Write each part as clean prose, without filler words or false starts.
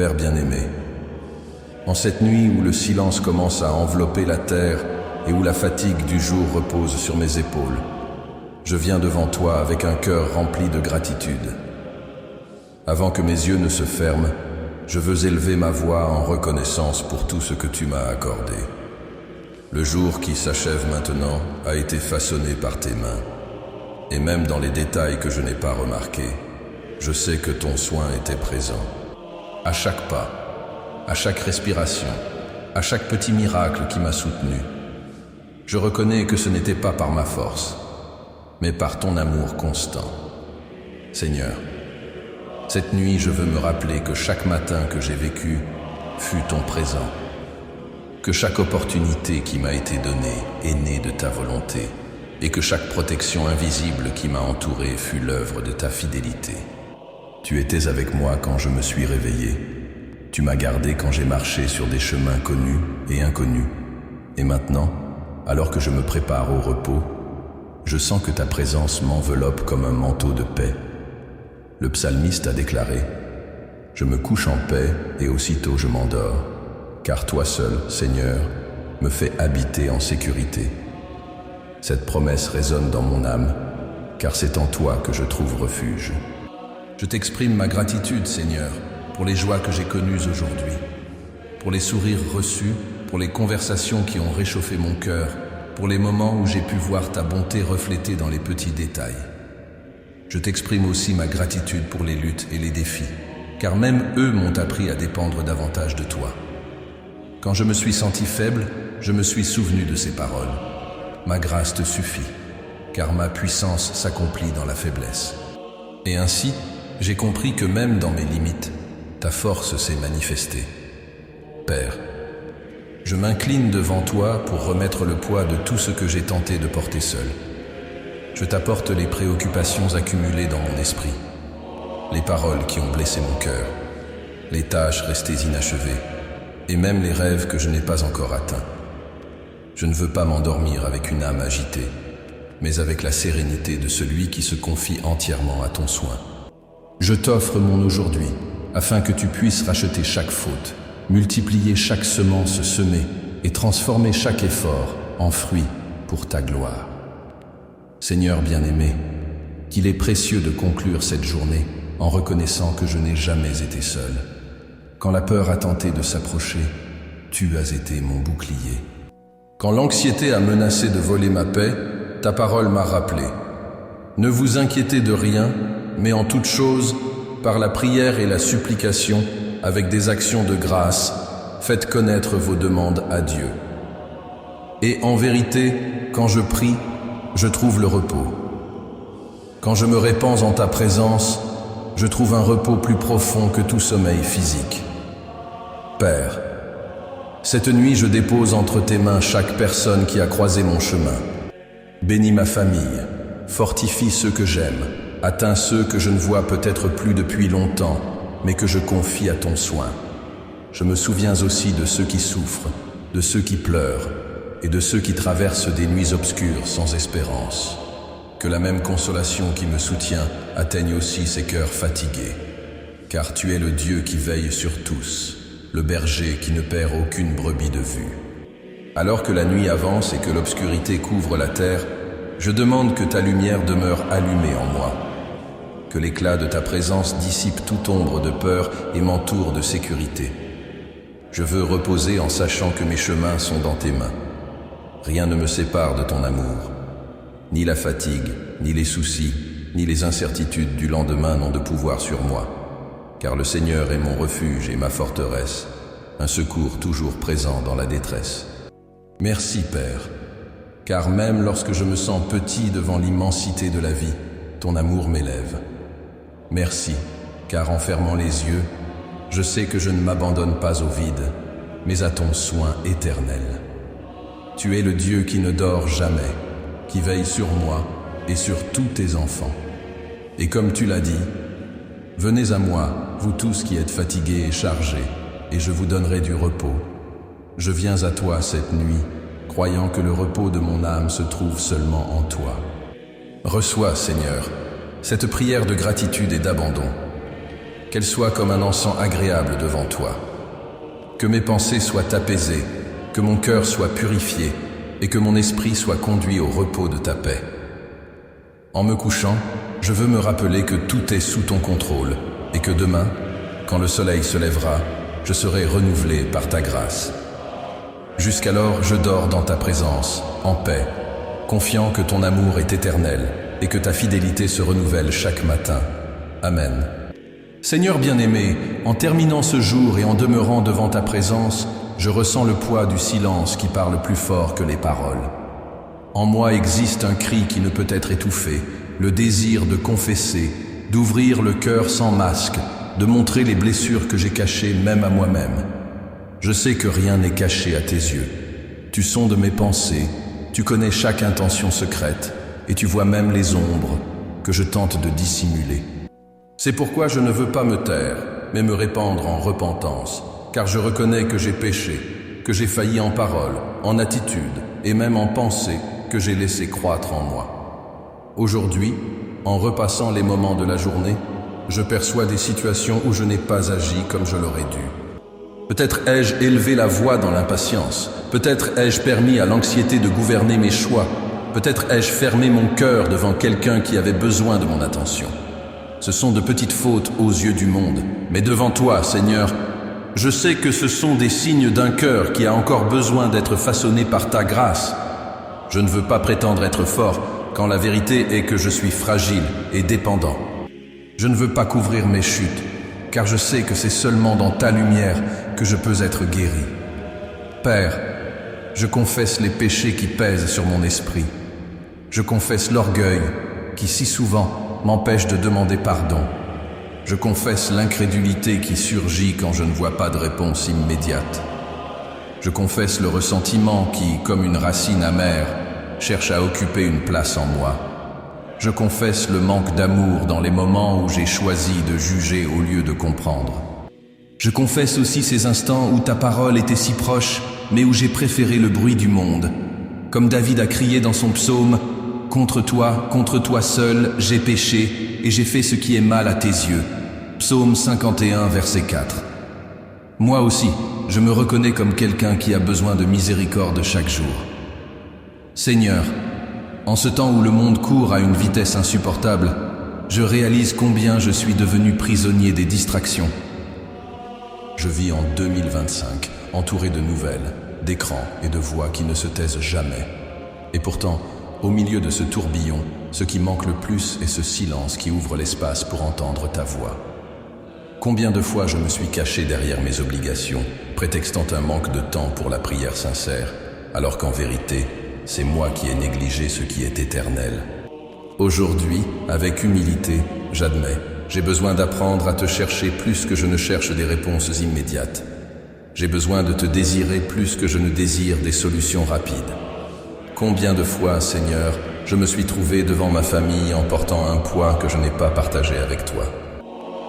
Père bien-aimé, en cette nuit où le silence commence à envelopper la terre et où la fatigue du jour repose sur mes épaules, je viens devant toi avec un cœur rempli de gratitude. Avant que mes yeux ne se ferment, je veux élever ma voix en reconnaissance pour tout ce que tu m'as accordé. Le jour qui s'achève maintenant a été façonné par tes mains, et même dans les détails que je n'ai pas remarqués, je sais que ton soin était présent. À chaque pas, à chaque respiration, à chaque petit miracle qui m'a soutenu, je reconnais que ce n'était pas par ma force, mais par ton amour constant. Seigneur, cette nuit, je veux me rappeler que chaque matin que j'ai vécu fut ton présent, que chaque opportunité qui m'a été donnée est née de ta volonté, et que chaque protection invisible qui m'a entouré fut l'œuvre de ta fidélité. Tu étais avec moi quand je me suis réveillé, tu m'as gardé quand j'ai marché sur des chemins connus et inconnus, et maintenant, alors que je me prépare au repos, je sens que ta présence m'enveloppe comme un manteau de paix. Le psalmiste a déclaré « Je me couche en paix et aussitôt je m'endors, car toi seul, Seigneur, me fais habiter en sécurité. » Cette promesse résonne dans mon âme, car c'est en toi que je trouve refuge. Je t'exprime ma gratitude, Seigneur, pour les joies que j'ai connues aujourd'hui, pour les sourires reçus, pour les conversations qui ont réchauffé mon cœur, pour les moments où j'ai pu voir ta bonté reflétée dans les petits détails. Je t'exprime aussi ma gratitude pour les luttes et les défis, car même eux m'ont appris à dépendre davantage de toi. Quand je me suis senti faible, je me suis souvenu de ces paroles. Ma grâce te suffit, car ma puissance s'accomplit dans la faiblesse. Et ainsi, j'ai compris que même dans mes limites, ta force s'est manifestée. Père, je m'incline devant toi pour remettre le poids de tout ce que j'ai tenté de porter seul. Je t'apporte les préoccupations accumulées dans mon esprit, les paroles qui ont blessé mon cœur, les tâches restées inachevées, et même les rêves que je n'ai pas encore atteints. Je ne veux pas m'endormir avec une âme agitée, mais avec la sérénité de celui qui se confie entièrement à ton soin. Je t'offre mon aujourd'hui, afin que tu puisses racheter chaque faute, multiplier chaque semence semée et transformer chaque effort en fruit pour ta gloire. Seigneur bien-aimé, qu'il est précieux de conclure cette journée en reconnaissant que je n'ai jamais été seul. Quand la peur a tenté de s'approcher, tu as été mon bouclier. Quand l'anxiété a menacé de voler ma paix, ta parole m'a rappelé. Ne vous inquiétez de rien, mais en toute chose, par la prière et la supplication, avec des actions de grâce, faites connaître vos demandes à Dieu. Et en vérité, quand je prie, je trouve le repos. Quand je me répands en ta présence, je trouve un repos plus profond que tout sommeil physique. Père, cette nuit je dépose entre tes mains chaque personne qui a croisé mon chemin. Bénis ma famille, fortifie ceux que j'aime, atteins ceux que je ne vois peut-être plus depuis longtemps, mais que je confie à ton soin. Je me souviens aussi de ceux qui souffrent, de ceux qui pleurent, et de ceux qui traversent des nuits obscures sans espérance. Que la même consolation qui me soutient atteigne aussi ces cœurs fatigués. Car tu es le Dieu qui veille sur tous, le berger qui ne perd aucune brebis de vue. Alors que la nuit avance et que l'obscurité couvre la terre, je demande que ta lumière demeure allumée en moi. Que l'éclat de ta présence dissipe toute ombre de peur et m'entoure de sécurité. Je veux reposer en sachant que mes chemins sont dans tes mains. Rien ne me sépare de ton amour. Ni la fatigue, ni les soucis, ni les incertitudes du lendemain n'ont de pouvoir sur moi. Car le Seigneur est mon refuge et ma forteresse, un secours toujours présent dans la détresse. Merci, Père, car même lorsque je me sens petit devant l'immensité de la vie, ton amour m'élève. Merci, car en fermant les yeux, je sais que je ne m'abandonne pas au vide, mais à ton soin éternel. Tu es le Dieu qui ne dort jamais, qui veille sur moi et sur tous tes enfants. Et comme tu l'as dit, venez à moi, vous tous qui êtes fatigués et chargés, et je vous donnerai du repos. Je viens à toi cette nuit, croyant que le repos de mon âme se trouve seulement en toi. Reçois, Seigneur, cette prière de gratitude et d'abandon. qu'elle soit comme un encens agréable devant toi. Que mes pensées soient apaisées, que mon cœur soit purifié et que mon esprit soit conduit au repos de ta paix. En me couchant, je veux me rappeler que tout est sous ton contrôle et que demain, quand le soleil se lèvera, je serai renouvelé par ta grâce. Jusqu'alors, je dors dans ta présence, en paix, confiant que ton amour est éternel et que ta fidélité se renouvelle chaque matin. Amen. Seigneur bien-aimé, en terminant ce jour et en demeurant devant ta présence, je ressens le poids du silence qui parle plus fort que les paroles. En moi existe un cri qui ne peut être étouffé, le désir de confesser, d'ouvrir le cœur sans masque, de montrer les blessures que j'ai cachées même à moi-même. Je sais que rien n'est caché à tes yeux. Tu sondes mes pensées, tu connais chaque intention secrète, et tu vois même les ombres que je tente de dissimuler. C'est pourquoi je ne veux pas me taire, mais me répandre en repentance, car je reconnais que j'ai péché, que j'ai failli en parole, en attitude, et même en pensée, que j'ai laissé croître en moi. Aujourd'hui, en repassant les moments de la journée, je perçois des situations où je n'ai pas agi comme je l'aurais dû. Peut-être ai-je élevé la voix dans l'impatience, peut-être ai-je permis à l'anxiété de gouverner mes choix, peut-être ai-je fermé mon cœur devant quelqu'un qui avait besoin de mon attention. Ce sont de petites fautes aux yeux du monde, mais devant toi, Seigneur, je sais que ce sont des signes d'un cœur qui a encore besoin d'être façonné par ta grâce. Je ne veux pas prétendre être fort quand la vérité est que je suis fragile et dépendant. Je ne veux pas couvrir mes chutes, car je sais que c'est seulement dans ta lumière que je peux être guéri. Père, je confesse les péchés qui pèsent sur mon esprit. Je confesse l'orgueil qui si souvent m'empêche de demander pardon. Je confesse l'incrédulité qui surgit quand je ne vois pas de réponse immédiate. Je confesse le ressentiment qui, comme une racine amère, cherche à occuper une place en moi. Je confesse le manque d'amour dans les moments où j'ai choisi de juger au lieu de comprendre. Je confesse aussi ces instants où ta parole était si proche, mais où j'ai préféré le bruit du monde. Comme David a crié dans son psaume, « Contre toi seul, j'ai péché, et j'ai fait ce qui est mal à tes yeux. » Psaume 51, verset 4. Moi aussi, je me reconnais comme quelqu'un qui a besoin de miséricorde chaque jour. Seigneur, en ce temps où le monde court à une vitesse insupportable, je réalise combien je suis devenu prisonnier des distractions. Je vis en 2025, entouré de nouvelles, d'écrans et de voix qui ne se taisent jamais. Et pourtant, au milieu de ce tourbillon, ce qui manque le plus est ce silence qui ouvre l'espace pour entendre ta voix. Combien de fois je me suis caché derrière mes obligations, prétextant un manque de temps pour la prière sincère, alors qu'en vérité, c'est moi qui ai négligé ce qui est éternel. Aujourd'hui, avec humilité, j'admets, j'ai besoin d'apprendre à te chercher plus que je ne cherche des réponses immédiates. J'ai besoin de te désirer plus que je ne désire des solutions rapides. Combien de fois, Seigneur, je me suis trouvé devant ma famille en portant un poids que je n'ai pas partagé avec toi.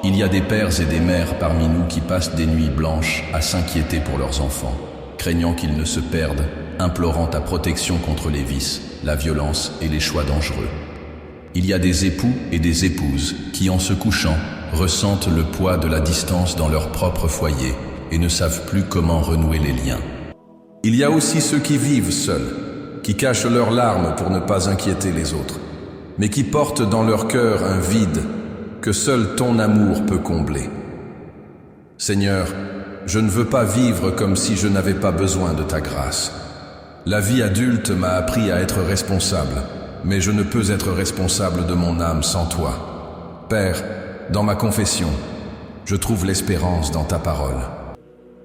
Il y a des pères et des mères parmi nous qui passent des nuits blanches à s'inquiéter pour leurs enfants, craignant qu'ils ne se perdent, implorant ta protection contre les vices, la violence et les choix dangereux. Il y a des époux et des épouses qui, en se couchant, ressentent le poids de la distance dans leur propre foyer et ne savent plus comment renouer les liens. Il y a aussi ceux qui vivent seuls, qui cachent leurs larmes pour ne pas inquiéter les autres, mais qui portent dans leur cœur un vide que seul ton amour peut combler. Seigneur, je ne veux pas vivre comme si je n'avais pas besoin de ta grâce. La vie adulte m'a appris à être responsable, mais je ne peux être responsable de mon âme sans toi. Père, dans ma confession, je trouve l'espérance dans ta parole.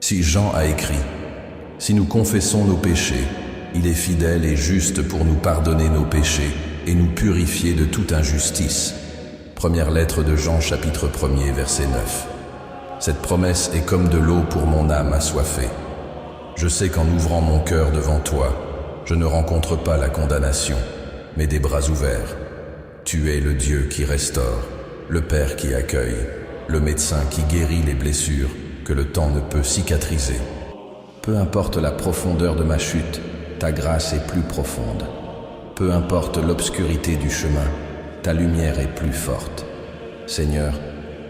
Si Jean a écrit, « Si nous confessons nos péchés, il est fidèle et juste pour nous pardonner nos péchés et nous purifier de toute injustice. » Première lettre de Jean, chapitre 1er, verset 9. Cette promesse est comme de l'eau pour mon âme assoiffée. Je sais qu'en ouvrant mon cœur devant toi, je ne rencontre pas la condamnation, mais des bras ouverts. Tu es le Dieu qui restaure, le Père qui accueille, le médecin qui guérit les blessures que le temps ne peut cicatriser. Peu importe la profondeur de ma chute, ta grâce est plus profonde. Peu importe l'obscurité du chemin, ta lumière est plus forte. Seigneur,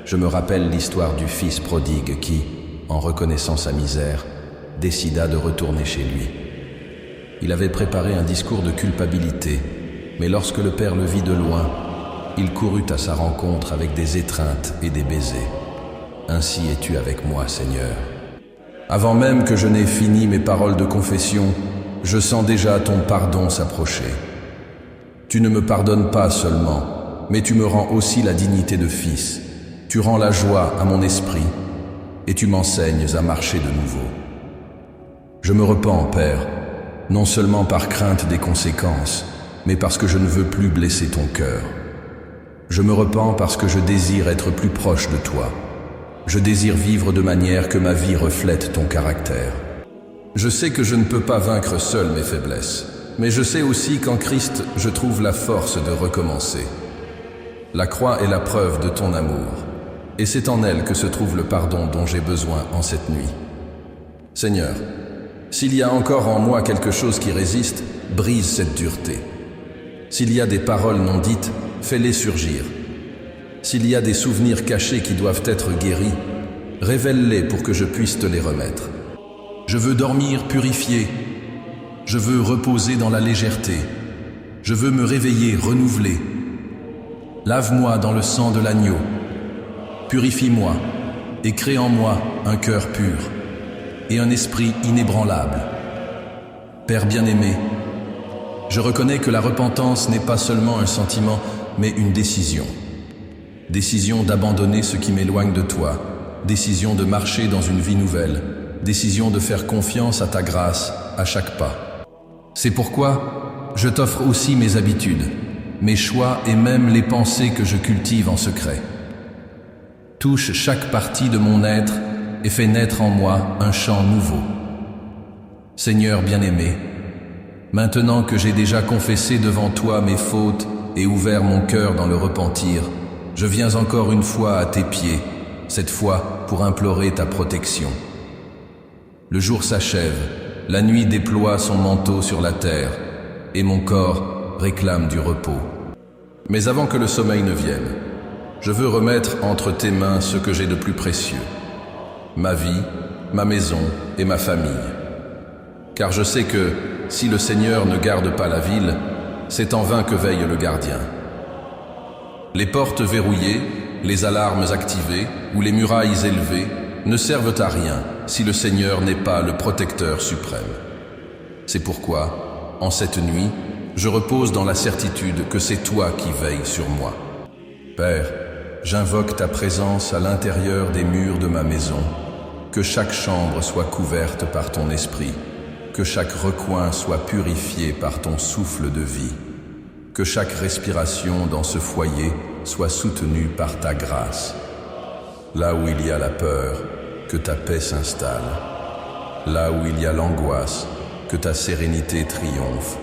je me rappelle l'histoire du fils prodigue qui, en reconnaissant sa misère, décida de retourner chez lui. Il avait préparé un discours de culpabilité, mais lorsque le père le vit de loin, il courut à sa rencontre avec des étreintes et des baisers. Ainsi es-tu avec moi, Seigneur. Avant même que je n'ai fini mes paroles de confession, je sens déjà ton pardon s'approcher. Tu ne me pardonnes pas seulement, mais tu me rends aussi la dignité de fils. Tu rends la joie à mon esprit, et tu m'enseignes à marcher de nouveau. Je me repens, Père, non seulement par crainte des conséquences, mais parce que je ne veux plus blesser ton cœur. Je me repens parce que je désire être plus proche de toi. Je désire vivre de manière que ma vie reflète ton caractère. Je sais que je ne peux pas vaincre seul mes faiblesses, mais je sais aussi qu'en Christ, je trouve la force de recommencer. La croix est la preuve de ton amour, et c'est en elle que se trouve le pardon dont j'ai besoin en cette nuit. Seigneur, s'il y a encore en moi quelque chose qui résiste, brise cette dureté. S'il y a des paroles non dites, fais-les surgir. S'il y a des souvenirs cachés qui doivent être guéris, révèle-les pour que je puisse te les remettre. Je veux dormir purifié. Je veux reposer dans la légèreté. Je veux me réveiller renouvelé. Lave-moi dans le sang de l'agneau. Purifie-moi et crée en moi un cœur pur et un esprit inébranlable. Père bien-aimé, je reconnais que la repentance n'est pas seulement un sentiment, mais une décision. Décision d'abandonner ce qui m'éloigne de toi, décision de marcher dans une vie nouvelle, décision de faire confiance à ta grâce à chaque pas. C'est pourquoi je t'offre aussi mes habitudes, mes choix et même les pensées que je cultive en secret. Touche chaque partie de mon être et fais naître en moi un chant nouveau. Seigneur bien-aimé, maintenant que j'ai déjà confessé devant toi mes fautes et ouvert mon cœur dans le repentir, je viens encore une fois à tes pieds, cette fois pour implorer ta protection. Le jour s'achève, la nuit déploie son manteau sur la terre, et mon corps réclame du repos. Mais avant que le sommeil ne vienne, je veux remettre entre tes mains ce que j'ai de plus précieux, ma vie, ma maison et ma famille. Car je sais que, si le Seigneur ne garde pas la ville, c'est en vain que veille le gardien. Les portes verrouillées, les alarmes activées ou les murailles élevées ne servent à rien si le Seigneur n'est pas le protecteur suprême. C'est pourquoi, en cette nuit, je repose dans la certitude que c'est toi qui veilles sur moi. Père, j'invoque ta présence à l'intérieur des murs de ma maison, que chaque chambre soit couverte par ton esprit, que chaque recoin soit purifié par ton souffle de vie, que chaque respiration dans ce foyer soit soutenue par ta grâce. Là où il y a la peur, que ta paix s'installe. Là où il y a l'angoisse, que ta sérénité triomphe.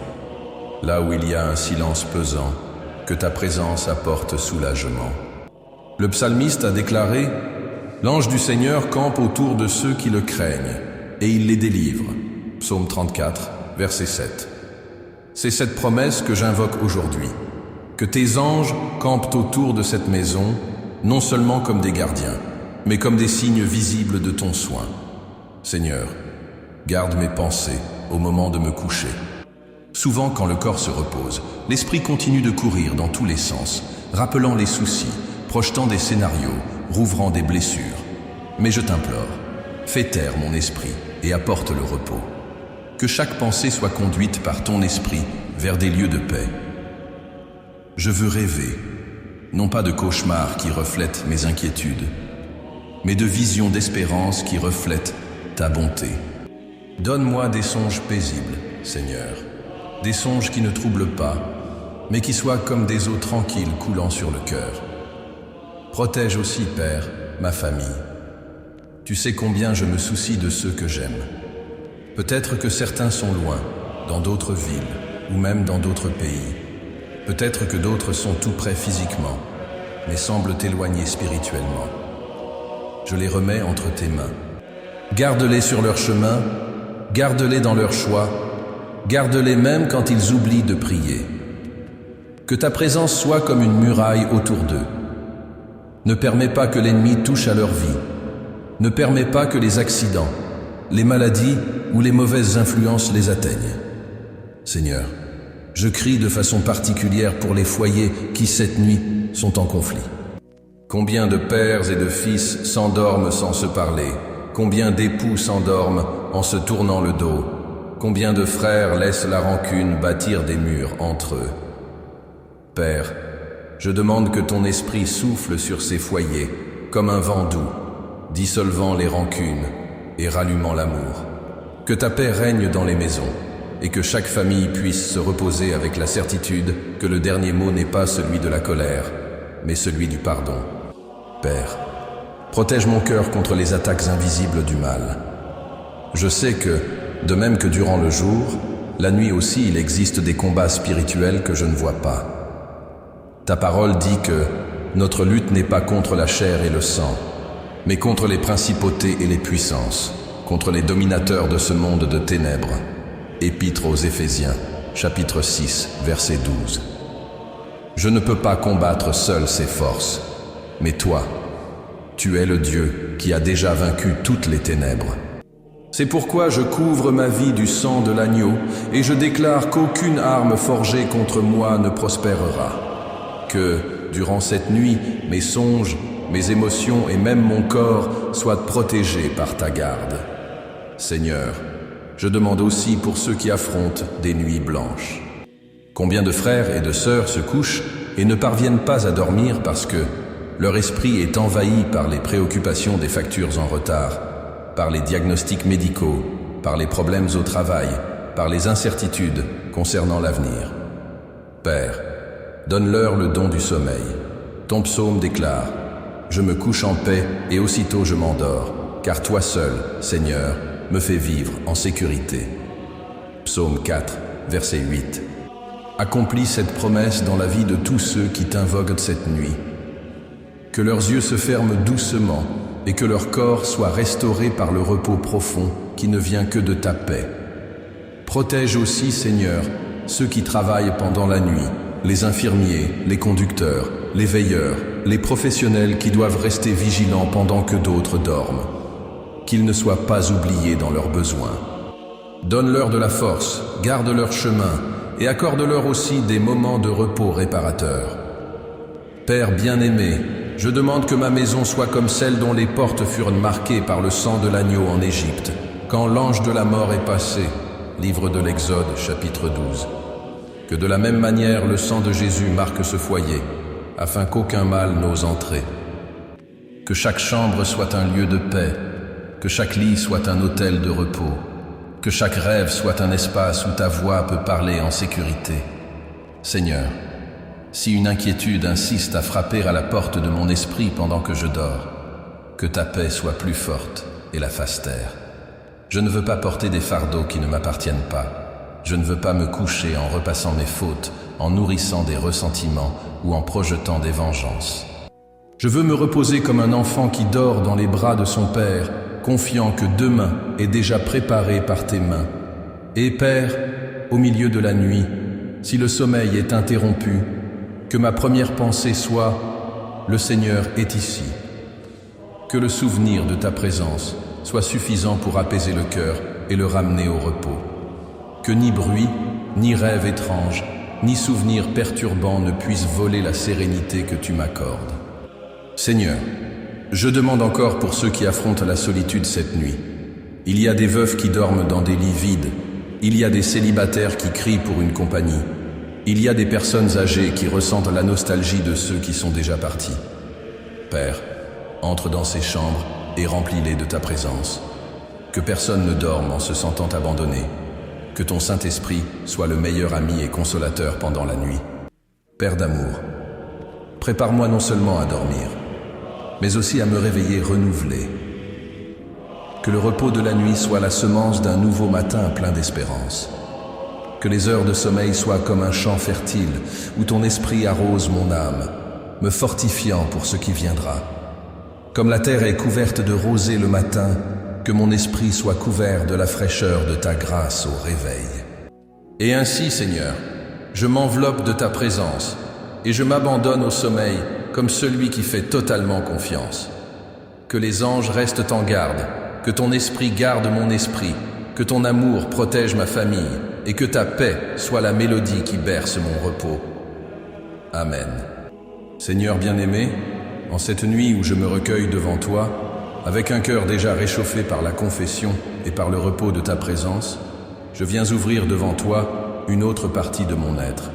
Là où il y a un silence pesant, que ta présence apporte soulagement. Le psalmiste a déclaré « L'ange du Seigneur campe autour de ceux qui le craignent, et il les délivre ». Psaume 34, verset 7. C'est cette promesse que j'invoque aujourd'hui. Que tes anges campent autour de cette maison, non seulement comme des gardiens, mais comme des signes visibles de ton soin. Seigneur, garde mes pensées au moment de me coucher. Souvent, quand le corps se repose, l'esprit continue de courir dans tous les sens, rappelant les soucis, projetant des scénarios, rouvrant des blessures. Mais je t'implore, fais taire mon esprit et apporte le repos. Que chaque pensée soit conduite par ton esprit vers des lieux de paix. Je veux rêver, non pas de cauchemars qui reflètent mes inquiétudes, mais de visions d'espérance qui reflètent ta bonté. Donne-moi des songes paisibles, Seigneur, des songes qui ne troublent pas, mais qui soient comme des eaux tranquilles coulant sur le cœur. Protège aussi, Père, ma famille. Tu sais combien je me soucie de ceux que j'aime. Peut-être que certains sont loin, dans d'autres villes, ou même dans d'autres pays. Peut-être que d'autres sont tout près physiquement, mais semblent éloignés spirituellement. Je les remets entre tes mains. Garde-les sur leur chemin, garde-les dans leur choix, garde-les même quand ils oublient de prier. Que ta présence soit comme une muraille autour d'eux. Ne permets pas que l'ennemi touche à leur vie. Ne permets pas que les accidents, les maladies ou les mauvaises influences les atteignent. Seigneur, je crie de façon particulière pour les foyers qui, cette nuit, sont en conflit. Combien de pères et de fils s'endorment sans se parler? Combien d'époux s'endorment en se tournant le dos? Combien de frères laissent la rancune bâtir des murs entre eux? Père, je demande que ton esprit souffle sur ces foyers comme un vent doux, dissolvant les rancunes et rallumant l'amour. Que ta paix règne dans les maisons et que chaque famille puisse se reposer avec la certitude que le dernier mot n'est pas celui de la colère, mais celui du pardon. Père, protège mon cœur contre les attaques invisibles du mal. Je sais que, de même que durant le jour, la nuit aussi il existe des combats spirituels que je ne vois pas. Ta parole dit que notre lutte n'est pas contre la chair et le sang, mais contre les principautés et les puissances, contre les dominateurs de ce monde de ténèbres. Épître aux Éphésiens, chapitre 6, verset 12. Je ne peux pas combattre seul ces forces, mais toi, tu es le Dieu qui a déjà vaincu toutes les ténèbres. C'est pourquoi je couvre ma vie du sang de l'agneau et je déclare qu'aucune arme forgée contre moi ne prospérera. Que, durant cette nuit, mes songes, mes émotions et même mon corps soient protégés par ta garde. Seigneur, je demande aussi pour ceux qui affrontent des nuits blanches. Combien de frères et de sœurs se couchent et ne parviennent pas à dormir parce que leur esprit est envahi par les préoccupations des factures en retard, par les diagnostics médicaux, par les problèmes au travail, par les incertitudes concernant l'avenir. Père, donne-leur le don du sommeil. Ton psaume déclare « Je me couche en paix et aussitôt je m'endors, car toi seul, Seigneur, me fais vivre en sécurité. » Psaume 4, verset 8. Accomplis cette promesse dans la vie de tous ceux qui t'invoquent cette nuit. Que leurs yeux se ferment doucement et que leur corps soit restauré par le repos profond qui ne vient que de ta paix. Protège aussi, Seigneur, ceux qui travaillent pendant la nuit, les infirmiers, les conducteurs, les veilleurs, les professionnels qui doivent rester vigilants pendant que d'autres dorment. Qu'ils ne soient pas oubliés dans leurs besoins. Donne-leur de la force, garde leur chemin et accorde-leur aussi des moments de repos réparateurs. Père bien-aimé, je demande que ma maison soit comme celle dont les portes furent marquées par le sang de l'agneau en Égypte, quand l'ange de la mort est passé. Livre de l'Exode, chapitre 12. Que de la même manière le sang de Jésus marque ce foyer, afin qu'aucun mal n'ose entrer. Que chaque chambre soit un lieu de paix, que chaque lit soit un autel de repos, que chaque rêve soit un espace où ta voix peut parler en sécurité. Seigneur, si une inquiétude insiste à frapper à la porte de mon esprit pendant que je dors, que ta paix soit plus forte et la fasse taire. Je ne veux pas porter des fardeaux qui ne m'appartiennent pas. Je ne veux pas me coucher en repassant mes fautes, en nourrissant des ressentiments ou en projetant des vengeances. Je veux me reposer comme un enfant qui dort dans les bras de son père, confiant que demain est déjà préparé par tes mains. Et Père, au milieu de la nuit, si le sommeil est interrompu, que ma première pensée soit « Le Seigneur est ici ». Que le souvenir de ta présence soit suffisant pour apaiser le cœur et le ramener au repos. Que ni bruit, ni rêve étrange, ni souvenir perturbant ne puissent voler la sérénité que tu m'accordes. Seigneur, je demande encore pour ceux qui affrontent la solitude cette nuit. Il y a des veufs qui dorment dans des lits vides. Il y a des célibataires qui crient pour une compagnie. Il y a des personnes âgées qui ressentent la nostalgie de ceux qui sont déjà partis. Père, entre dans ces chambres et remplis-les de ta présence. Que personne ne dorme en se sentant abandonné. Que ton Saint-Esprit soit le meilleur ami et consolateur pendant la nuit. Père d'amour, prépare-moi non seulement à dormir, mais aussi à me réveiller renouvelé. Que le repos de la nuit soit la semence d'un nouveau matin plein d'espérance. Que les heures de sommeil soient comme un champ fertile où ton esprit arrose mon âme, me fortifiant pour ce qui viendra. Comme la terre est couverte de rosée le matin, que mon esprit soit couvert de la fraîcheur de ta grâce au réveil. Et ainsi, Seigneur, je m'enveloppe de ta présence et je m'abandonne au sommeil comme celui qui fait totalement confiance. Que les anges restent en garde, que ton esprit garde mon esprit, que ton amour protège ma famille, et que ta paix soit la mélodie qui berce mon repos. Amen. Seigneur bien-aimé, en cette nuit où je me recueille devant toi, avec un cœur déjà réchauffé par la confession et par le repos de ta présence, je viens ouvrir devant toi une autre partie de mon être,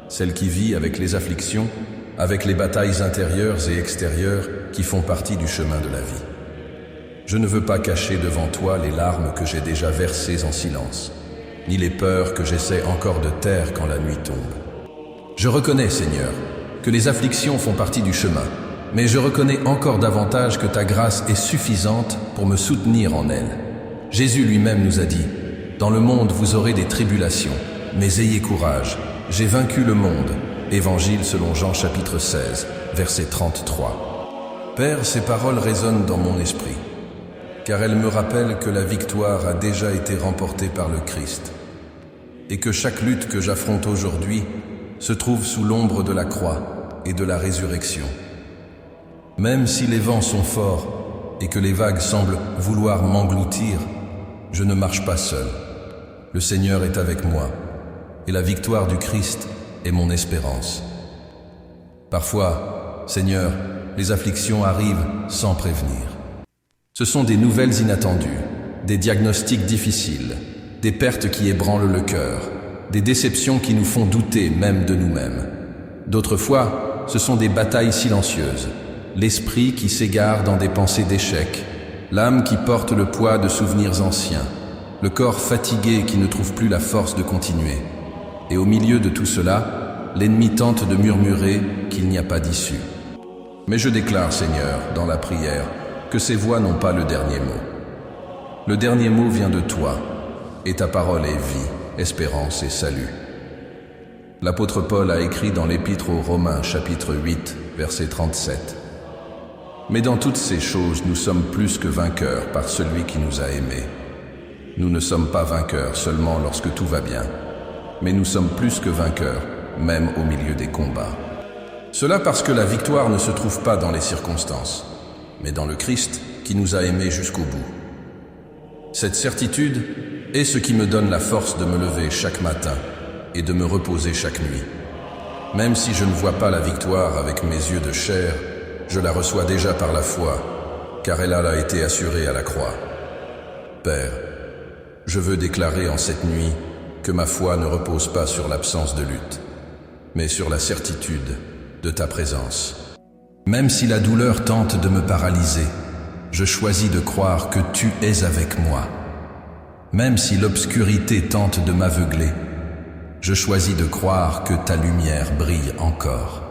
celle qui vit avec les afflictions, avec les batailles intérieures et extérieures qui font partie du chemin de la vie. Je ne veux pas cacher devant toi les larmes que j'ai déjà versées en silence, ni les peurs que j'essaie encore de taire quand la nuit tombe. Je reconnais, Seigneur, que les afflictions font partie du chemin, mais je reconnais encore davantage que ta grâce est suffisante pour me soutenir en elle. Jésus lui-même nous a dit, « Dans le monde vous aurez des tribulations, mais ayez courage, j'ai vaincu le monde. » Évangile selon Jean chapitre 16, verset 33. Père, ces paroles résonnent dans mon esprit, car elles me rappellent que la victoire a déjà été remportée par le Christ, et que chaque lutte que j'affronte aujourd'hui se trouve sous l'ombre de la croix et de la résurrection. Même si les vents sont forts et que les vagues semblent vouloir m'engloutir, je ne marche pas seul. Le Seigneur est avec moi, et la victoire du Christ est mon espérance. Parfois, Seigneur, les afflictions arrivent sans prévenir. Ce sont des nouvelles inattendues, des diagnostics difficiles, des pertes qui ébranlent le cœur, des déceptions qui nous font douter même de nous-mêmes. D'autres fois, ce sont des batailles silencieuses, l'esprit qui s'égare dans des pensées d'échec, l'âme qui porte le poids de souvenirs anciens, le corps fatigué qui ne trouve plus la force de continuer. Et au milieu de tout cela, l'ennemi tente de murmurer qu'il n'y a pas d'issue. Mais je déclare, Seigneur, dans la prière, que ces voix n'ont pas le dernier mot. Le dernier mot vient de toi, et ta parole est vie, espérance et salut. L'apôtre Paul a écrit dans l'Épître aux Romains, chapitre 8, verset 37. Mais dans toutes ces choses, nous sommes plus que vainqueurs par celui qui nous a aimés. Nous ne sommes pas vainqueurs seulement lorsque tout va bien, mais nous sommes plus que vainqueurs, même au milieu des combats. Cela parce que la victoire ne se trouve pas dans les circonstances, mais dans le Christ qui nous a aimés jusqu'au bout. Cette certitude est ce qui me donne la force de me lever chaque matin et de me reposer chaque nuit. Même si je ne vois pas la victoire avec mes yeux de chair, je la reçois déjà par la foi, car elle a été assurée à la croix. Père, je veux déclarer en cette nuit que ma foi ne repose pas sur l'absence de lutte, mais sur la certitude de ta présence. Même si la douleur tente de me paralyser, je choisis de croire que tu es avec moi. Même si l'obscurité tente de m'aveugler, je choisis de croire que ta lumière brille encore.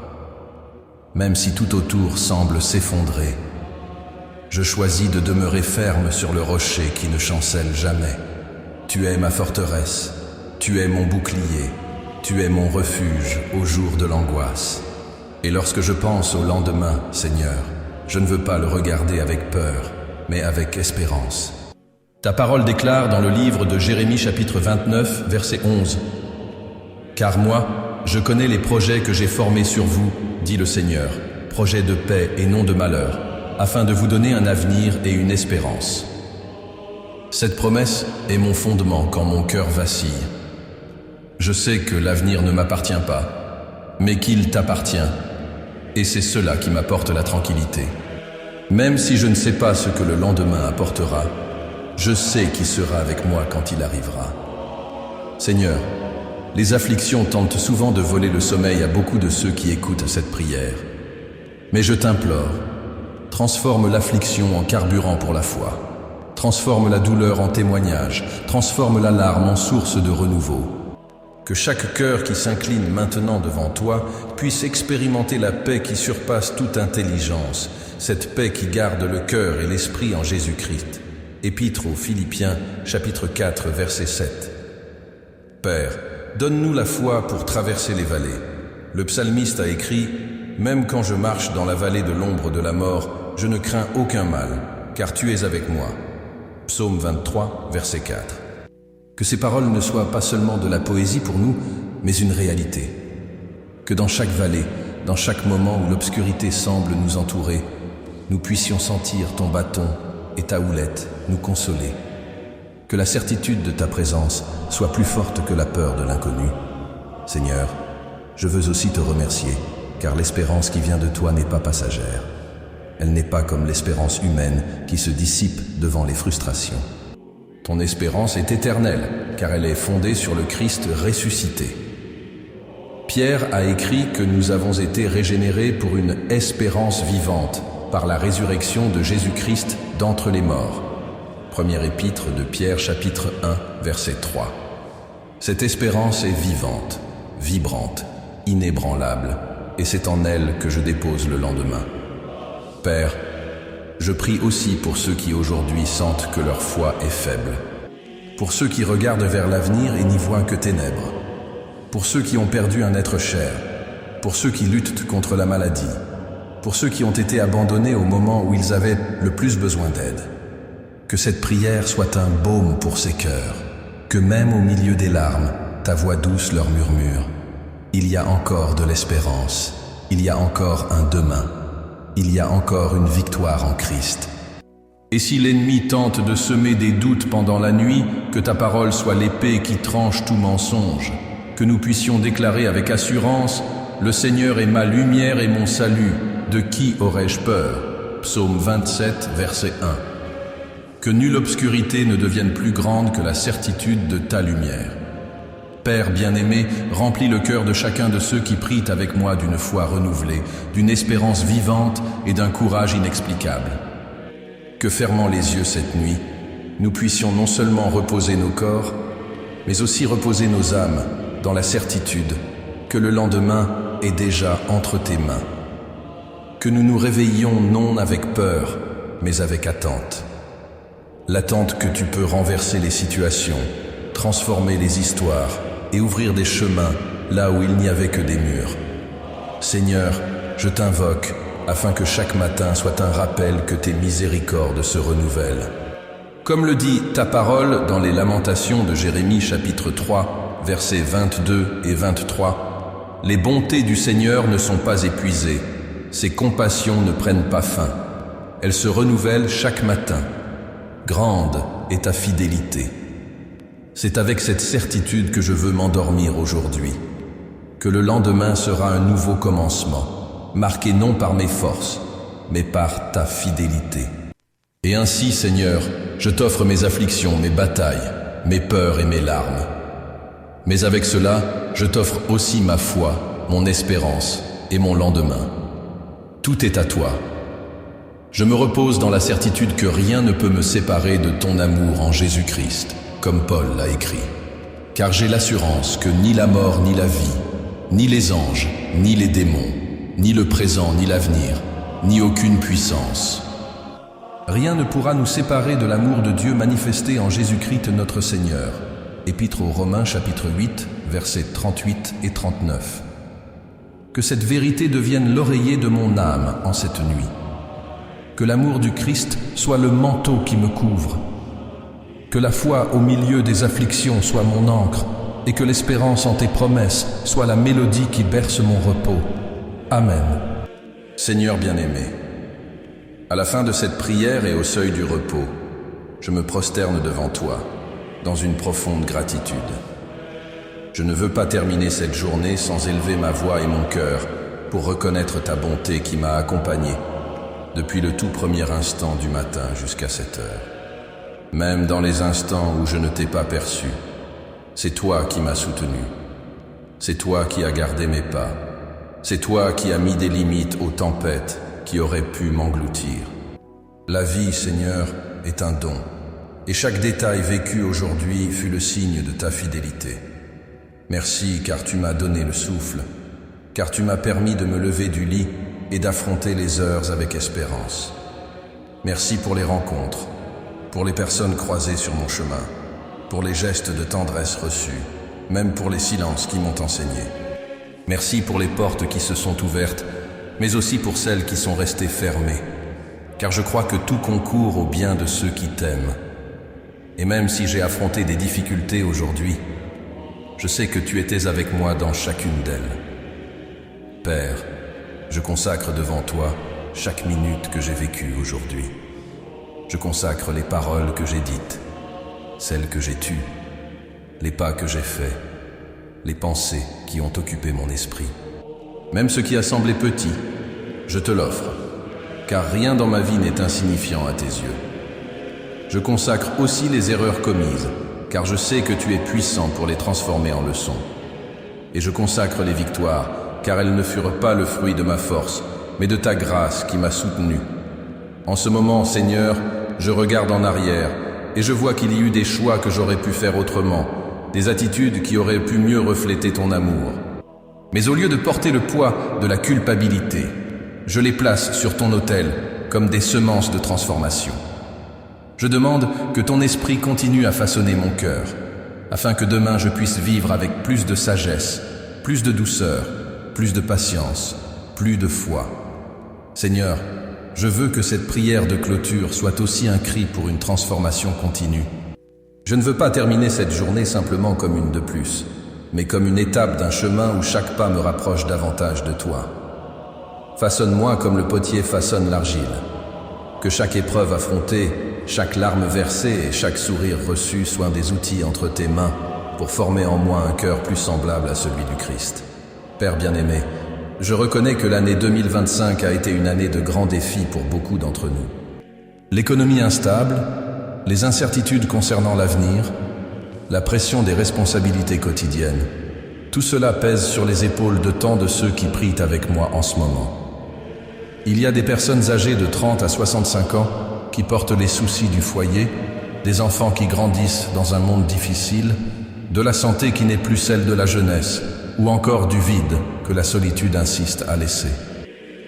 Même si tout autour semble s'effondrer, je choisis de demeurer ferme sur le rocher qui ne chancelle jamais. Tu es ma forteresse, tu es mon bouclier, tu es mon refuge au jour de l'angoisse. Et lorsque je pense au lendemain, Seigneur, je ne veux pas le regarder avec peur, mais avec espérance. Ta parole déclare dans le livre de Jérémie chapitre 29, verset 11. « Car moi, je connais les projets que j'ai formés sur vous, dit le Seigneur, projets de paix et non de malheur, afin de vous donner un avenir et une espérance. » Cette promesse est mon fondement quand mon cœur vacille. Je sais que l'avenir ne m'appartient pas, mais qu'il t'appartient, et c'est cela qui m'apporte la tranquillité. Même si je ne sais pas ce que le lendemain apportera, je sais qui sera avec moi quand il arrivera. Seigneur, les afflictions tentent souvent de voler le sommeil à beaucoup de ceux qui écoutent cette prière. Mais je t'implore, transforme l'affliction en carburant pour la foi. Transforme la douleur en témoignage, transforme la larme en source de renouveau. Que chaque cœur qui s'incline maintenant devant toi puisse expérimenter la paix qui surpasse toute intelligence, cette paix qui garde le cœur et l'esprit en Jésus-Christ. Épître aux Philippiens, chapitre 4, verset 7. Père, donne-nous la foi pour traverser les vallées. Le psalmiste a écrit « Même quand je marche dans la vallée de l'ombre de la mort, je ne crains aucun mal, car tu es avec moi. » Psaume 23, verset 4. Que ces paroles ne soient pas seulement de la poésie pour nous, mais une réalité. Que dans chaque vallée, dans chaque moment où l'obscurité semble nous entourer, nous puissions sentir ton bâton et ta houlette nous consoler. Que la certitude de ta présence soit plus forte que la peur de l'inconnu. Seigneur, je veux aussi te remercier, car l'espérance qui vient de toi n'est pas passagère. Elle n'est pas comme l'espérance humaine qui se dissipe devant les frustrations. Ton espérance est éternelle, car elle est fondée sur le Christ ressuscité. Pierre a écrit que nous avons été régénérés pour une espérance vivante par la résurrection de Jésus-Christ d'entre les morts. Première épître de Pierre, chapitre 1, verset 3. Cette espérance est vivante, vibrante, inébranlable, et c'est en elle que je dépose le lendemain. Père, je prie aussi pour ceux qui aujourd'hui sentent que leur foi est faible, pour ceux qui regardent vers l'avenir et n'y voient que ténèbres, pour ceux qui ont perdu un être cher, pour ceux qui luttent contre la maladie, pour ceux qui ont été abandonnés au moment où ils avaient le plus besoin d'aide. Que cette prière soit un baume pour ces cœurs, que même au milieu des larmes, ta voix douce leur murmure. Il y a encore de l'espérance, il y a encore un demain, il y a encore une victoire en Christ. Et si l'ennemi tente de semer des doutes pendant la nuit, que ta parole soit l'épée qui tranche tout mensonge, que nous puissions déclarer avec assurance « Le Seigneur est ma lumière et mon salut, de qui aurais-je peur ?» Psaume 27, verset 1. Que nulle obscurité ne devienne plus grande que la certitude de ta lumière. Père bien-aimé, remplis le cœur de chacun de ceux qui prient avec moi d'une foi renouvelée, d'une espérance vivante et d'un courage inexplicable. Que fermant les yeux cette nuit, nous puissions non seulement reposer nos corps, mais aussi reposer nos âmes dans la certitude que le lendemain est déjà entre tes mains. Que nous nous réveillions non avec peur, mais avec attente. L'attente que tu peux renverser les situations, transformer les histoires et ouvrir des chemins là où il n'y avait que des murs. Seigneur, je t'invoque afin que chaque matin soit un rappel que tes miséricordes se renouvellent. Comme le dit ta parole dans les Lamentations de Jérémie chapitre 3, versets 22 et 23, « Les bontés du Seigneur ne sont pas épuisées, ses compassions ne prennent pas fin, elles se renouvellent chaque matin. Grande est ta fidélité. » C'est avec cette certitude que je veux m'endormir aujourd'hui, que le lendemain sera un nouveau commencement, marqué non par mes forces, mais par ta fidélité. Et ainsi, Seigneur, je t'offre mes afflictions, mes batailles, mes peurs et mes larmes. Mais avec cela, je t'offre aussi ma foi, mon espérance et mon lendemain. Tout est à toi. Je me repose dans la certitude que rien ne peut me séparer de ton amour en Jésus-Christ, comme Paul l'a écrit. Car j'ai l'assurance que ni la mort ni la vie, ni les anges, ni les démons, ni le présent ni l'avenir, ni aucune puissance, rien ne pourra nous séparer de l'amour de Dieu manifesté en Jésus-Christ notre Seigneur. Épître aux Romains chapitre 8, versets 38 et 39. Que cette vérité devienne l'oreiller de mon âme en cette nuit. Que l'amour du Christ soit le manteau qui me couvre. Que la foi au milieu des afflictions soit mon ancre et que l'espérance en tes promesses soit la mélodie qui berce mon repos. Amen. Seigneur bien-aimé, à la fin de cette prière et au seuil du repos, je me prosterne devant toi, dans une profonde gratitude. Je ne veux pas terminer cette journée sans élever ma voix et mon cœur pour reconnaître ta bonté qui m'a accompagné depuis le tout premier instant du matin jusqu'à cette heure. Même dans les instants où je ne t'ai pas perçu, c'est toi qui m'as soutenu. C'est toi qui as gardé mes pas. C'est toi qui as mis des limites aux tempêtes qui auraient pu m'engloutir. La vie, Seigneur, est un don, et chaque détail vécu aujourd'hui fut le signe de ta fidélité. Merci car tu m'as donné le souffle, car tu m'as permis de me lever du lit et d'affronter les heures avec espérance. Merci pour les rencontres, pour les personnes croisées sur mon chemin, pour les gestes de tendresse reçus, même pour les silences qui m'ont enseigné. Merci pour les portes qui se sont ouvertes, mais aussi pour celles qui sont restées fermées, car je crois que tout concourt au bien de ceux qui t'aiment. Et même si j'ai affronté des difficultés aujourd'hui, je sais que tu étais avec moi dans chacune d'elles. Père, Je consacre devant toi chaque minute que j'ai vécue aujourd'hui. Je consacre les paroles que j'ai dites, celles que j'ai tues, les pas que j'ai faits, les pensées qui ont occupé mon esprit. Même ce qui a semblé petit, je te l'offre, car rien dans ma vie n'est insignifiant à tes yeux. Je consacre aussi les erreurs commises, car je sais que tu es puissant pour les transformer en leçons. Et je consacre les victoires, car elles ne furent pas le fruit de ma force, mais de ta grâce qui m'a soutenu. En ce moment, Seigneur, je regarde en arrière, et je vois qu'il y eut des choix que j'aurais pu faire autrement, des attitudes qui auraient pu mieux refléter ton amour. Mais au lieu de porter le poids de la culpabilité, je les place sur ton autel comme des semences de transformation. Je demande que ton esprit continue à façonner mon cœur, afin que demain je puisse vivre avec plus de sagesse, plus de douceur, plus de patience, plus de foi. Seigneur, je veux que cette prière de clôture soit aussi un cri pour une transformation continue. Je ne veux pas terminer cette journée simplement comme une de plus, mais comme une étape d'un chemin où chaque pas me rapproche davantage de toi. Façonne-moi comme le potier façonne l'argile. Que chaque épreuve affrontée, chaque larme versée et chaque sourire reçu soient des outils entre tes mains pour former en moi un cœur plus semblable à celui du Christ. Père bien-aimé, je reconnais que l'année 2025 a été une année de grands défis pour beaucoup d'entre nous. L'économie instable, les incertitudes concernant l'avenir, la pression des responsabilités quotidiennes, tout cela pèse sur les épaules de tant de ceux qui prient avec moi en ce moment. Il y a des personnes âgées de 30 à 65 ans qui portent les soucis du foyer, des enfants qui grandissent dans un monde difficile, de la santé qui n'est plus celle de la jeunesse, ou encore du vide que la solitude insiste à laisser.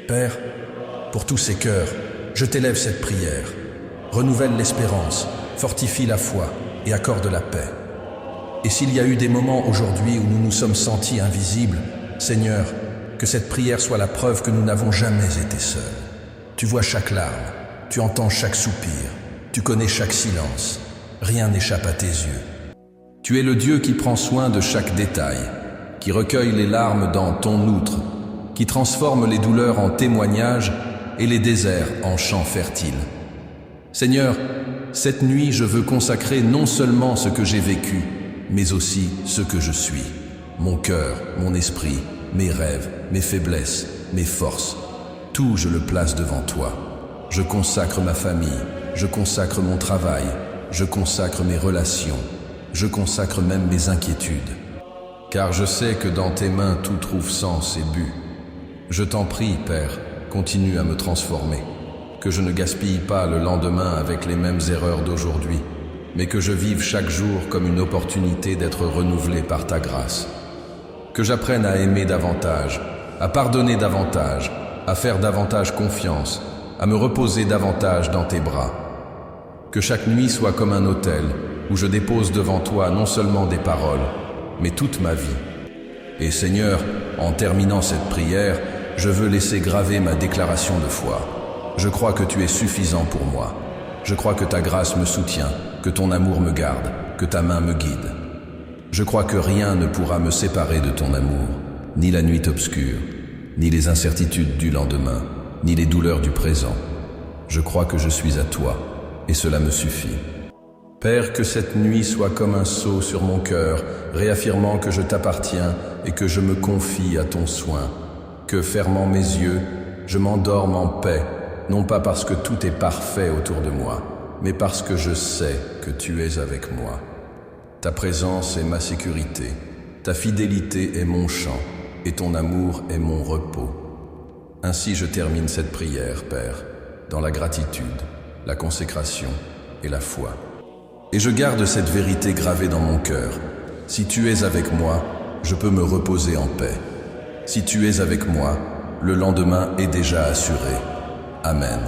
Père, pour tous ces cœurs, je t'élève cette prière. Renouvelle l'espérance, fortifie la foi et accorde la paix. Et s'il y a eu des moments aujourd'hui où nous nous sommes sentis invisibles, Seigneur, que cette prière soit la preuve que nous n'avons jamais été seuls. Tu vois chaque larme, tu entends chaque soupir, tu connais chaque silence. Rien n'échappe à tes yeux. Tu es le Dieu qui prend soin de chaque détail, qui recueille les larmes dans ton outre, qui transforme les douleurs en témoignages et les déserts en champs fertiles. Seigneur, cette nuit je veux consacrer non seulement ce que j'ai vécu, mais aussi ce que je suis. Mon cœur, mon esprit, mes rêves, mes faiblesses, mes forces, tout je le place devant toi. Je consacre ma famille, je consacre mon travail, je consacre mes relations, je consacre même mes inquiétudes. Car je sais que dans tes mains tout trouve sens et but. Je t'en prie, Père, continue à me transformer. Que je ne gaspille pas le lendemain avec les mêmes erreurs d'aujourd'hui, mais que je vive chaque jour comme une opportunité d'être renouvelé par ta grâce. Que j'apprenne à aimer davantage, à pardonner davantage, à faire davantage confiance, à me reposer davantage dans tes bras. Que chaque nuit soit comme un autel où je dépose devant toi non seulement des paroles, mais toute ma vie. Et Seigneur, en terminant cette prière, je veux laisser graver ma déclaration de foi. Je crois que tu es suffisant pour moi. Je crois que ta grâce me soutient, que ton amour me garde, que ta main me guide. Je crois que rien ne pourra me séparer de ton amour, ni la nuit obscure, ni les incertitudes du lendemain, ni les douleurs du présent. Je crois que je suis à toi, et cela me suffit. Père, que cette nuit soit comme un sceau sur mon cœur, réaffirmant que je t'appartiens et que je me confie à ton soin. Que, fermant mes yeux, je m'endorme en paix, non pas parce que tout est parfait autour de moi, mais parce que je sais que tu es avec moi. Ta présence est ma sécurité, ta fidélité est mon chant, et ton amour est mon repos. Ainsi je termine cette prière, Père, dans la gratitude, la consécration et la foi. Et je garde cette vérité gravée dans mon cœur. Si tu es avec moi, je peux me reposer en paix. Si tu es avec moi, le lendemain est déjà assuré. Amen.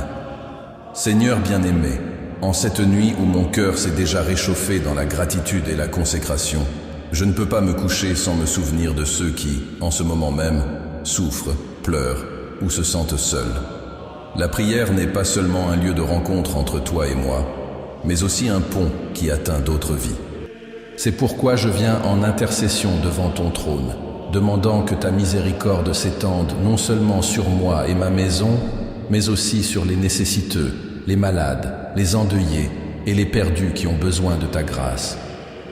Seigneur bien-aimé, en cette nuit où mon cœur s'est déjà réchauffé dans la gratitude et la consécration, je ne peux pas me coucher sans me souvenir de ceux qui, en ce moment même, souffrent, pleurent ou se sentent seuls. La prière n'est pas seulement un lieu de rencontre entre toi et moi, mais aussi un pont qui atteint d'autres vies. C'est pourquoi je viens en intercession devant ton trône, demandant que ta miséricorde s'étende non seulement sur moi et ma maison, mais aussi sur les nécessiteux, les malades, les endeuillés et les perdus qui ont besoin de ta grâce.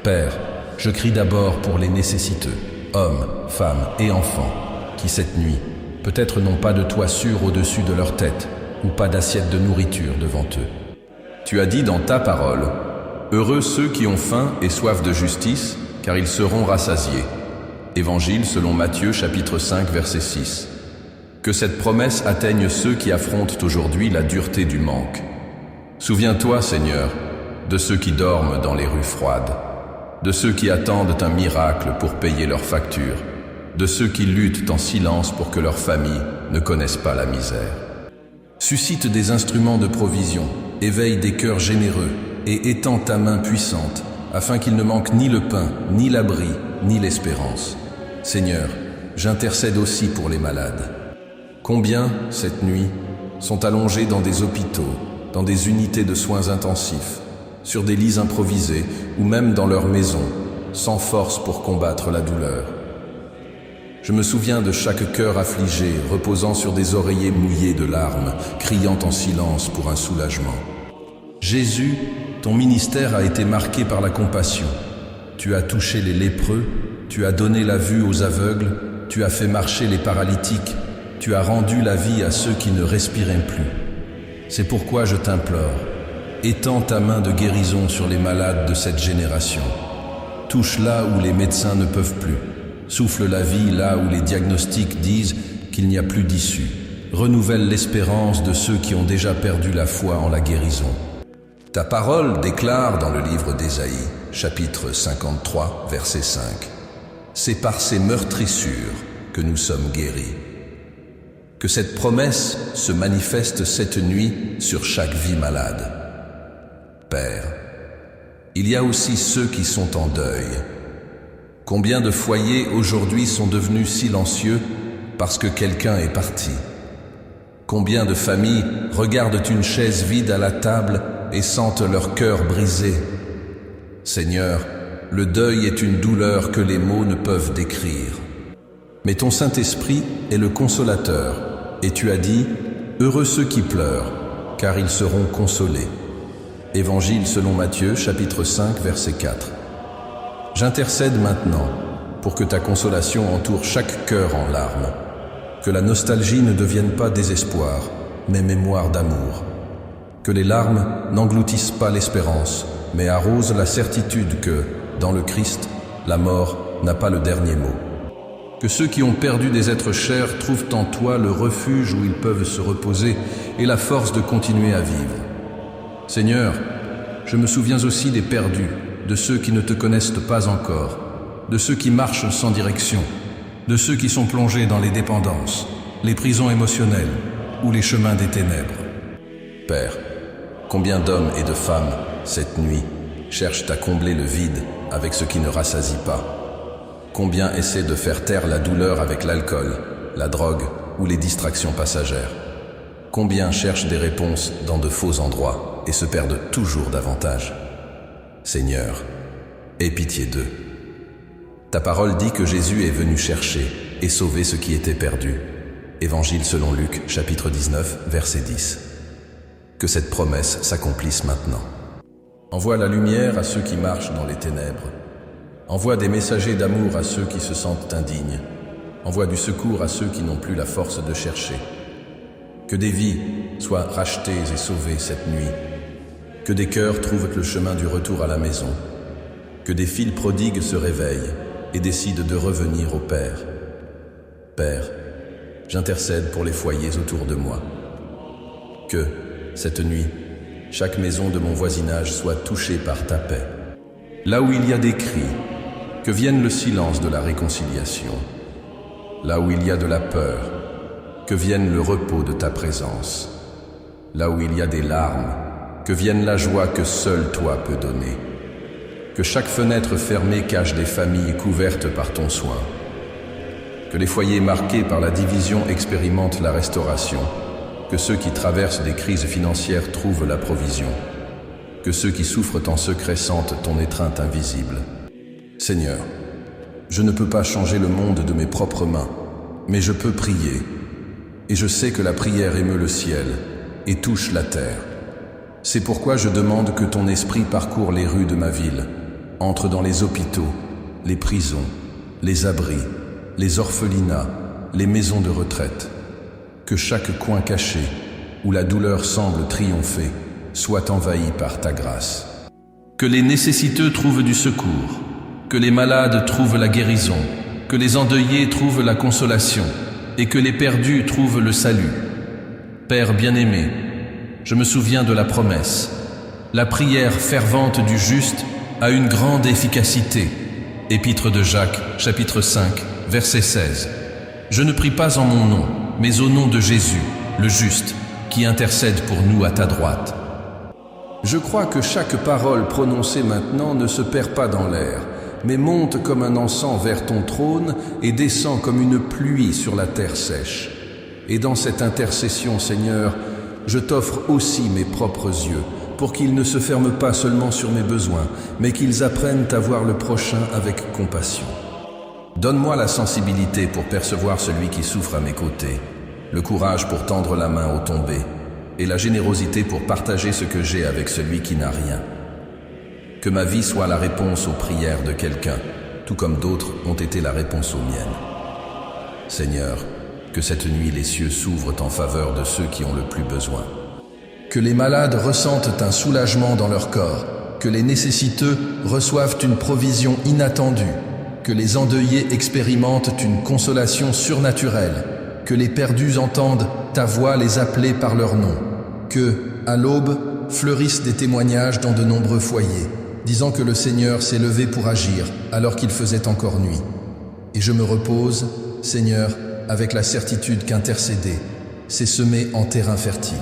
Père, je crie d'abord pour les nécessiteux, hommes, femmes et enfants, qui cette nuit, peut-être n'ont pas de toit sûr au-dessus de leur tête ou pas d'assiette de nourriture devant eux. Tu as dit dans ta parole, « Heureux ceux qui ont faim et soif de justice, car ils seront rassasiés. » Évangile selon Matthieu chapitre 5 verset 6. Que cette promesse atteigne ceux qui affrontent aujourd'hui la dureté du manque. Souviens-toi, Seigneur, de ceux qui dorment dans les rues froides, de ceux qui attendent un miracle pour payer leurs factures, de ceux qui luttent en silence pour que leurs familles ne connaissent pas la misère. Suscite des instruments de provision, éveille des cœurs généreux et étends ta main puissante, afin qu'il ne manque ni le pain, ni l'abri, ni l'espérance. Seigneur, j'intercède aussi pour les malades. Combien, cette nuit, sont allongés dans des hôpitaux, dans des unités de soins intensifs, sur des lits improvisés ou même dans leur maison, sans force pour combattre la douleur. Je me souviens de chaque cœur affligé, reposant sur des oreillers mouillés de larmes, criant en silence pour un soulagement. Jésus, ton ministère a été marqué par la compassion. Tu as touché les lépreux, tu as donné la vue aux aveugles, tu as fait marcher les paralytiques, tu as rendu la vie à ceux qui ne respiraient plus. C'est pourquoi je t'implore, étends ta main de guérison sur les malades de cette génération. Touche là où les médecins ne peuvent plus. Souffle la vie là où les diagnostics disent qu'il n'y a plus d'issue. Renouvelle l'espérance de ceux qui ont déjà perdu la foi en la guérison. Ta parole déclare dans le livre d'Ésaïe, chapitre 53, verset 5. C'est par ces meurtrissures que nous sommes guéris. Que cette promesse se manifeste cette nuit sur chaque vie malade. Père, il y a aussi ceux qui sont en deuil. Combien de foyers aujourd'hui sont devenus silencieux parce que quelqu'un est parti? Combien de familles regardent une chaise vide à la table et sentent leur cœur brisé? Seigneur, le deuil est une douleur que les mots ne peuvent décrire. Mais ton Saint-Esprit est le consolateur, et tu as dit, « Heureux ceux qui pleurent, car ils seront consolés. » Évangile selon Matthieu, chapitre 5, verset 4. J'intercède maintenant pour que ta consolation entoure chaque cœur en larmes, que la nostalgie ne devienne pas désespoir, mais mémoire d'amour, que les larmes n'engloutissent pas l'espérance, mais arrosent la certitude que, dans le Christ, la mort n'a pas le dernier mot. Que ceux qui ont perdu des êtres chers trouvent en toi le refuge où ils peuvent se reposer et la force de continuer à vivre. Seigneur, je me souviens aussi des perdus, de ceux qui ne te connaissent pas encore, de ceux qui marchent sans direction, de ceux qui sont plongés dans les dépendances, les prisons émotionnelles ou les chemins des ténèbres. Père, combien d'hommes et de femmes, cette nuit, cherchent à combler le vide avec ce qui ne rassasie pas? Combien essaient de faire taire la douleur avec l'alcool, la drogue ou les distractions passagères? Combien cherchent des réponses dans de faux endroits et se perdent toujours davantage? Seigneur, aie pitié d'eux. Ta parole dit que Jésus est venu chercher et sauver ce qui était perdu. Évangile selon Luc, chapitre 19, verset 10. Que cette promesse s'accomplisse maintenant. Envoie la lumière à ceux qui marchent dans les ténèbres. Envoie des messagers d'amour à ceux qui se sentent indignes. Envoie du secours à ceux qui n'ont plus la force de chercher. Que des vies soient rachetées et sauvées cette nuit. Que des cœurs trouvent le chemin du retour à la maison. Que des fils prodigues se réveillent et décident de revenir au Père. Père, j'intercède pour les foyers autour de moi. Que, cette nuit, chaque maison de mon voisinage soit touchée par ta paix. Là où il y a des cris, que vienne le silence de la réconciliation. Là où il y a de la peur, que vienne le repos de ta présence. Là où il y a des larmes, que vienne la joie que seul toi peux donner. Que chaque fenêtre fermée cache des familles couvertes par ton soin. Que les foyers marqués par la division expérimentent la restauration. Que ceux qui traversent des crises financières trouvent la provision. Que ceux qui souffrent en secret sentent ton étreinte invisible. Seigneur, Je ne peux pas changer le monde de mes propres mains, mais je peux prier. Et je sais que la prière émeut le ciel et touche la terre. C'est pourquoi je demande que ton esprit parcourt les rues de ma ville, entre dans les hôpitaux, les prisons, les abris, les orphelinats, les maisons de retraite. Que chaque coin caché, où la douleur semble triompher, soit envahi par ta grâce. Que les nécessiteux trouvent du secours, que les malades trouvent la guérison, que les endeuillés trouvent la consolation, et que les perdus trouvent le salut. Père bien-aimé, je me souviens de la promesse. La prière fervente du juste a une grande efficacité. Épître de Jacques, chapitre 5, verset 16. Je ne prie pas en mon nom, mais au nom de Jésus, le juste, qui intercède pour nous à ta droite. Je crois que chaque parole prononcée maintenant ne se perd pas dans l'air, mais monte comme un encens vers ton trône et descend comme une pluie sur la terre sèche. Et dans cette intercession, Seigneur, je t'offre aussi mes propres yeux, pour qu'ils ne se ferment pas seulement sur mes besoins, mais qu'ils apprennent à voir le prochain avec compassion. Donne-moi la sensibilité pour percevoir celui qui souffre à mes côtés, le courage pour tendre la main au tombé, et la générosité pour partager ce que j'ai avec celui qui n'a rien. Que ma vie soit la réponse aux prières de quelqu'un, tout comme d'autres ont été la réponse aux miennes. Seigneur, que cette nuit les cieux s'ouvrent en faveur de ceux qui ont le plus besoin. Que les malades ressentent un soulagement dans leur corps, que les nécessiteux reçoivent une provision inattendue, que les endeuillés expérimentent une consolation surnaturelle, que les perdus entendent ta voix les appeler par leur nom, que, à l'aube, fleurissent des témoignages dans de nombreux foyers, disant que le Seigneur s'est levé pour agir alors qu'il faisait encore nuit. Et je me repose, Seigneur, avec la certitude qu'intercéder, c'est semer en terrain fertile.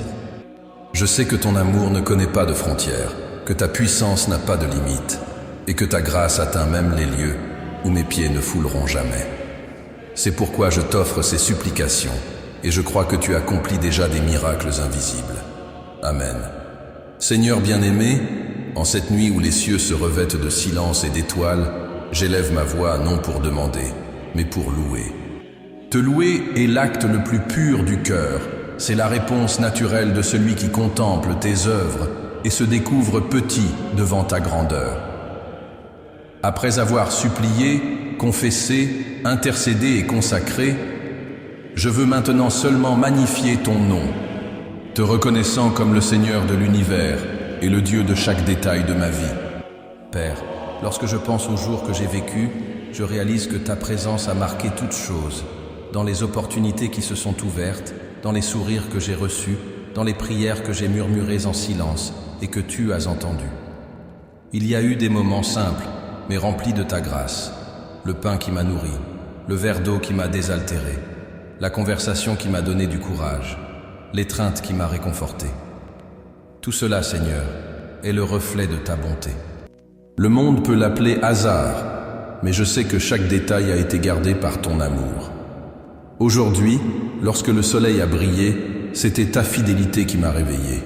Je sais que ton amour ne connaît pas de frontières, que ta puissance n'a pas de limite, et que ta grâce atteint même les lieux où mes pieds ne fouleront jamais. C'est pourquoi je t'offre ces supplications, et je crois que tu accomplis déjà des miracles invisibles. Amen. Seigneur bien-aimé, en cette nuit où les cieux se revêtent de silence et d'étoiles, j'élève ma voix non pour demander, mais pour louer. Te louer est l'acte le plus pur du cœur. C'est la réponse naturelle de celui qui contemple tes œuvres et se découvre petit devant ta grandeur. Après avoir supplié, confessé, intercédé et consacré, je veux maintenant seulement magnifier ton nom, te reconnaissant comme le Seigneur de l'univers et le Dieu de chaque détail de ma vie. Père, lorsque je pense aux jours que j'ai vécus, je réalise que ta présence a marqué toutes choses, dans les opportunités qui se sont ouvertes, dans les sourires que j'ai reçus, dans les prières que j'ai murmurées en silence et que tu as entendues. Il y a eu des moments simples, mais remplis de ta grâce, le pain qui m'a nourri, le verre d'eau qui m'a désaltéré, la conversation qui m'a donné du courage, l'étreinte qui m'a réconforté. Tout cela, Seigneur, est le reflet de ta bonté. Le monde peut l'appeler hasard, mais je sais que chaque détail a été gardé par ton amour. Aujourd'hui, lorsque le soleil a brillé, c'était ta fidélité qui m'a réveillé.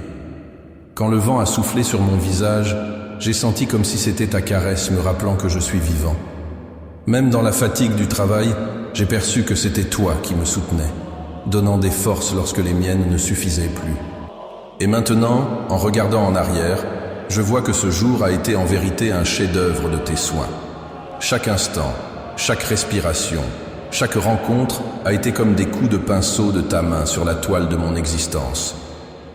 Quand le vent a soufflé sur mon visage, j'ai senti comme si c'était ta caresse me rappelant que je suis vivant. Même dans la fatigue du travail, j'ai perçu que c'était toi qui me soutenais, donnant des forces lorsque les miennes ne suffisaient plus. Et maintenant, en regardant en arrière, je vois que ce jour a été en vérité un chef-d'œuvre de tes soins. Chaque instant, chaque respiration, chaque rencontre a été comme des coups de pinceau de ta main sur la toile de mon existence.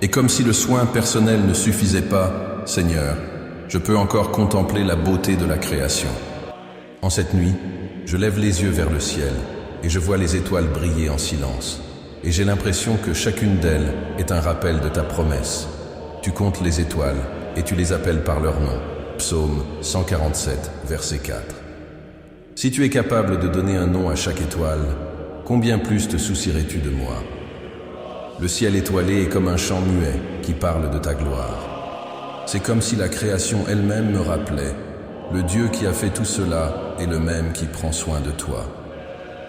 Et comme si le soin personnel ne suffisait pas, Seigneur, je peux encore contempler la beauté de la création. En cette nuit, je lève les yeux vers le ciel et je vois les étoiles briller en silence. Et j'ai l'impression que chacune d'elles est un rappel de ta promesse. Tu comptes les étoiles et tu les appelles par leur nom. Psaume 147, verset 4. Si tu es capable de donner un nom à chaque étoile, combien plus te soucierais-tu de moi? Le ciel étoilé est comme un chant muet qui parle de ta gloire. C'est comme si la création elle-même me rappelait, le Dieu qui a fait tout cela est le même qui prend soin de toi.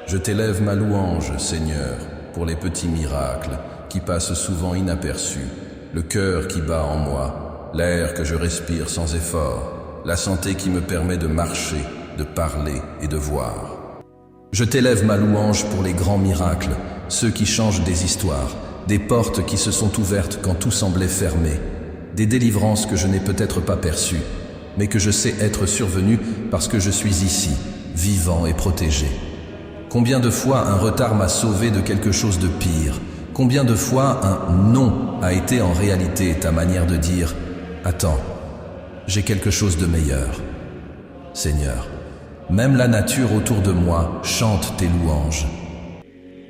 Je t'élève ma louange, Seigneur, pour les petits miracles qui passent souvent inaperçus, le cœur qui bat en moi, l'air que je respire sans effort, la santé qui me permet de marcher, de parler et de voir. Je t'élève ma louange pour les grands miracles, ceux qui changent des histoires, des portes qui se sont ouvertes quand tout semblait fermé, des délivrances que je n'ai peut-être pas perçues, mais que je sais être survenues parce que je suis ici, vivant et protégé. Combien de fois un retard m'a sauvé de quelque chose de pire? Combien de fois un non a été en réalité ta manière de dire « Attends, j'ai quelque chose de meilleur ». Seigneur, même la nature autour de moi chante tes louanges.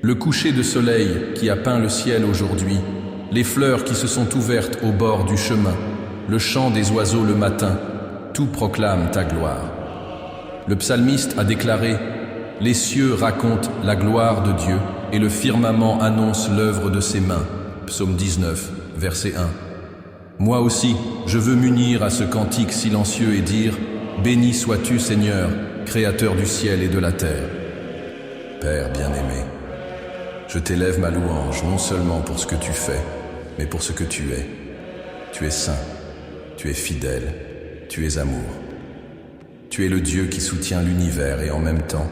Le coucher de soleil qui a peint le ciel aujourd'hui, les fleurs qui se sont ouvertes au bord du chemin, le chant des oiseaux le matin, tout proclame ta gloire. Le psalmiste a déclaré « Les cieux racontent la gloire de Dieu et le firmament annonce l'œuvre de ses mains » Psaume 19, verset 1. Moi aussi, je veux m'unir à ce cantique silencieux et dire « Béni sois-tu Seigneur, Créateur du ciel et de la terre ». Père bien-aimé, je t'élève ma louange non seulement pour ce que tu fais, mais pour ce que tu es. Tu es saint, tu es fidèle, tu es amour. Tu es le Dieu qui soutient l'univers et en même temps,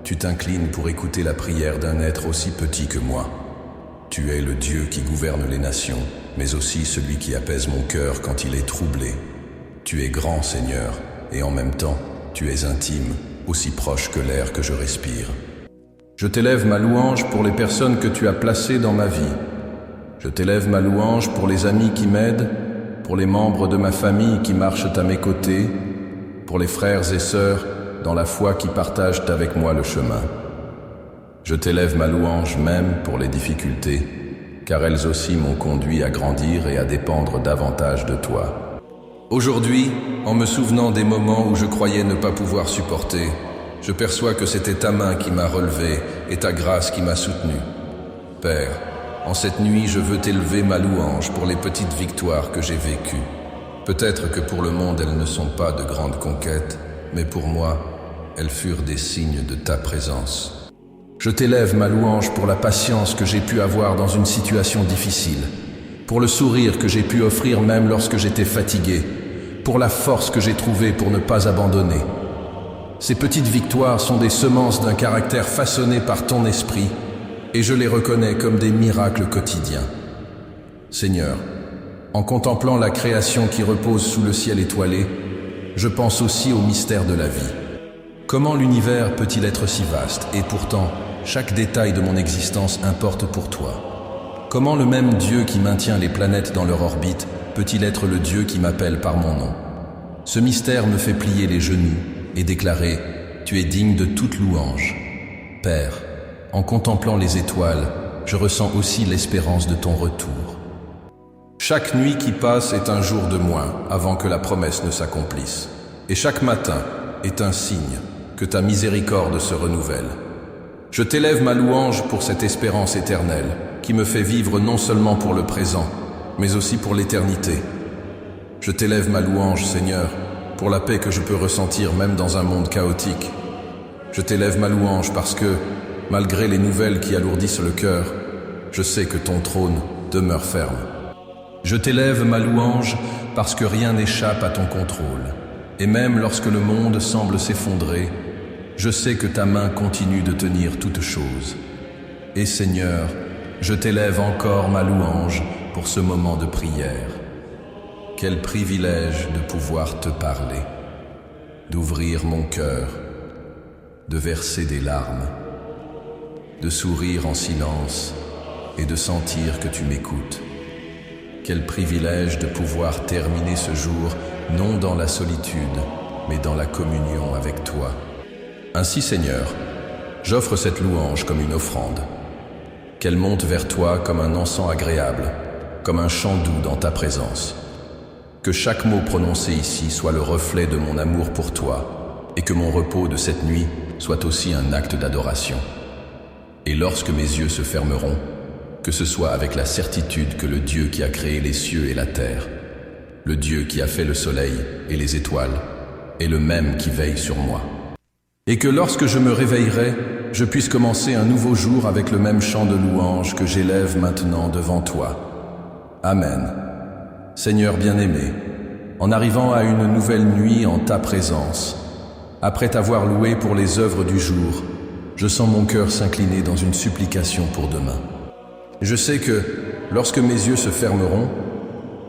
tu t'inclines pour écouter la prière d'un être aussi petit que moi. Tu es le Dieu qui gouverne les nations, mais aussi celui qui apaise mon cœur quand il est troublé. Tu es grand, Seigneur, et en même temps, tu es intime, aussi proche que l'air que je respire. Je t'élève ma louange pour les personnes que tu as placées dans ma vie. Je t'élève ma louange pour les amis qui m'aident, pour les membres de ma famille qui marchent à mes côtés, pour les frères et sœurs dans la foi qui partagent avec moi le chemin. Je t'élève ma louange même pour les difficultés, car elles aussi m'ont conduit à grandir et à dépendre davantage de toi. Aujourd'hui, en me souvenant des moments où je croyais ne pas pouvoir supporter, je perçois que c'était ta main qui m'a relevé et ta grâce qui m'a soutenu. Père, en cette nuit, je veux t'élever ma louange pour les petites victoires que j'ai vécues. Peut-être que pour le monde, elles ne sont pas de grandes conquêtes, mais pour moi, elles furent des signes de ta présence. Je t'élève ma louange pour la patience que j'ai pu avoir dans une situation difficile, pour le sourire que j'ai pu offrir même lorsque j'étais fatigué, pour la force que j'ai trouvée pour ne pas abandonner. Ces petites victoires sont des semences d'un caractère façonné par ton esprit, et je les reconnais comme des miracles quotidiens. Seigneur, en contemplant la création qui repose sous le ciel étoilé, je pense aussi au mystère de la vie. Comment l'univers peut-il être si vaste et pourtant, chaque détail de mon existence importe pour toi? Comment le même Dieu qui maintient les planètes dans leur orbite peut-il être le Dieu qui m'appelle par mon nom? Ce mystère me fait plier les genoux et déclarer « Tu es digne de toute louange ». Père, en contemplant les étoiles, je ressens aussi l'espérance de ton retour. Chaque nuit qui passe est un jour de moins avant que la promesse ne s'accomplisse. Et chaque matin est un signe que ta miséricorde se renouvelle. Je t'élève ma louange pour cette espérance éternelle qui me fait vivre non seulement pour le présent, mais aussi pour l'éternité. Je t'élève ma louange, Seigneur, pour la paix que je peux ressentir même dans un monde chaotique. Je t'élève ma louange parce que, malgré les nouvelles qui alourdissent le cœur, je sais que ton trône demeure ferme. Je t'élève ma louange parce que rien n'échappe à ton contrôle. Et même lorsque le monde semble s'effondrer, je sais que ta main continue de tenir toutes choses. Et Seigneur, je t'élève encore ma louange pour ce moment de prière. Quel privilège de pouvoir te parler, d'ouvrir mon cœur, de verser des larmes, de sourire en silence et de sentir que tu m'écoutes. Quel privilège de pouvoir terminer ce jour, non dans la solitude, mais dans la communion avec toi. Ainsi, Seigneur, j'offre cette louange comme une offrande. Qu'elle monte vers toi comme un encens agréable, comme un chant doux dans ta présence. Que chaque mot prononcé ici soit le reflet de mon amour pour toi, et que mon repos de cette nuit soit aussi un acte d'adoration. Et lorsque mes yeux se fermeront, que ce soit avec la certitude que le Dieu qui a créé les cieux et la terre, le Dieu qui a fait le soleil et les étoiles, est le même qui veille sur moi. Et que lorsque je me réveillerai, je puisse commencer un nouveau jour avec le même chant de louange que j'élève maintenant devant toi. Amen. Seigneur bien-aimé, en arrivant à une nouvelle nuit en ta présence, Après t'avoir loué pour les œuvres du jour, je sens mon cœur s'incliner dans une supplication pour demain. Je sais que, lorsque mes yeux se fermeront,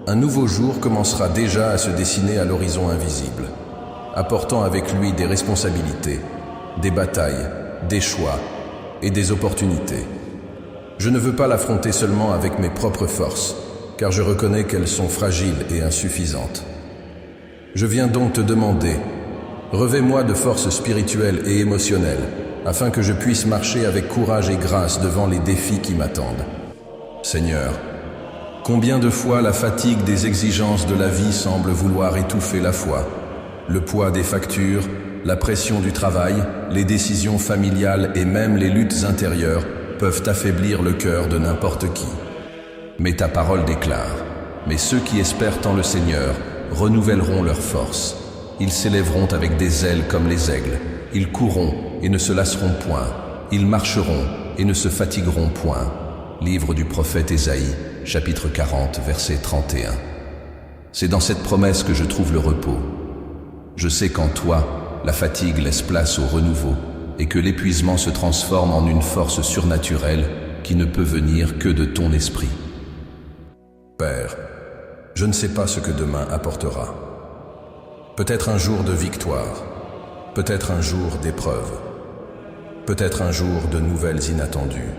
un nouveau jour commencera déjà à se dessiner à l'horizon invisible, apportant avec lui des responsabilités, des batailles, des choix et des opportunités. Je ne veux pas l'affronter seulement avec mes propres forces, car je reconnais qu'elles sont fragiles et insuffisantes. Je viens donc te demander, revêt-moi de force spirituelle et émotionnelle, afin que je puisse marcher avec courage et grâce devant les défis qui m'attendent. Seigneur, combien de fois la fatigue des exigences de la vie semble vouloir étouffer la foi, le poids des factures, la pression du travail, les décisions familiales et même les luttes intérieures peuvent affaiblir le cœur de n'importe qui. Mais ta parole déclare, « Mais ceux qui espèrent en le Seigneur renouvelleront leurs forces. Ils s'élèveront avec des ailes comme les aigles. Ils courront et ne se lasseront point. Ils marcheront et ne se fatigueront point. » Livre du prophète Ésaïe, chapitre 40, verset 31. C'est dans cette promesse que je trouve le repos. Je sais qu'en toi, la fatigue laisse place au renouveau et que l'épuisement se transforme en une force surnaturelle qui ne peut venir que de ton esprit. Père, je ne sais pas ce que demain apportera. Peut-être un jour de victoire, peut-être un jour d'épreuve, peut-être un jour de nouvelles inattendues.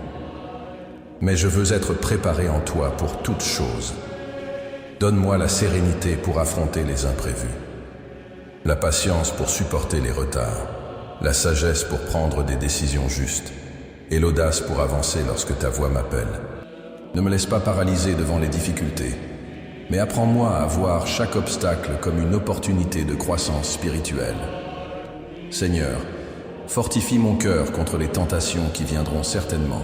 Mais je veux être préparé en toi pour toutes choses. Donne-moi la sérénité pour affronter les imprévus, la patience pour supporter les retards, la sagesse pour prendre des décisions justes et l'audace pour avancer lorsque ta voix m'appelle. Ne me laisse pas paralyser devant les difficultés, mais apprends-moi à voir chaque obstacle comme une opportunité de croissance spirituelle. Seigneur, fortifie mon cœur contre les tentations qui viendront certainement.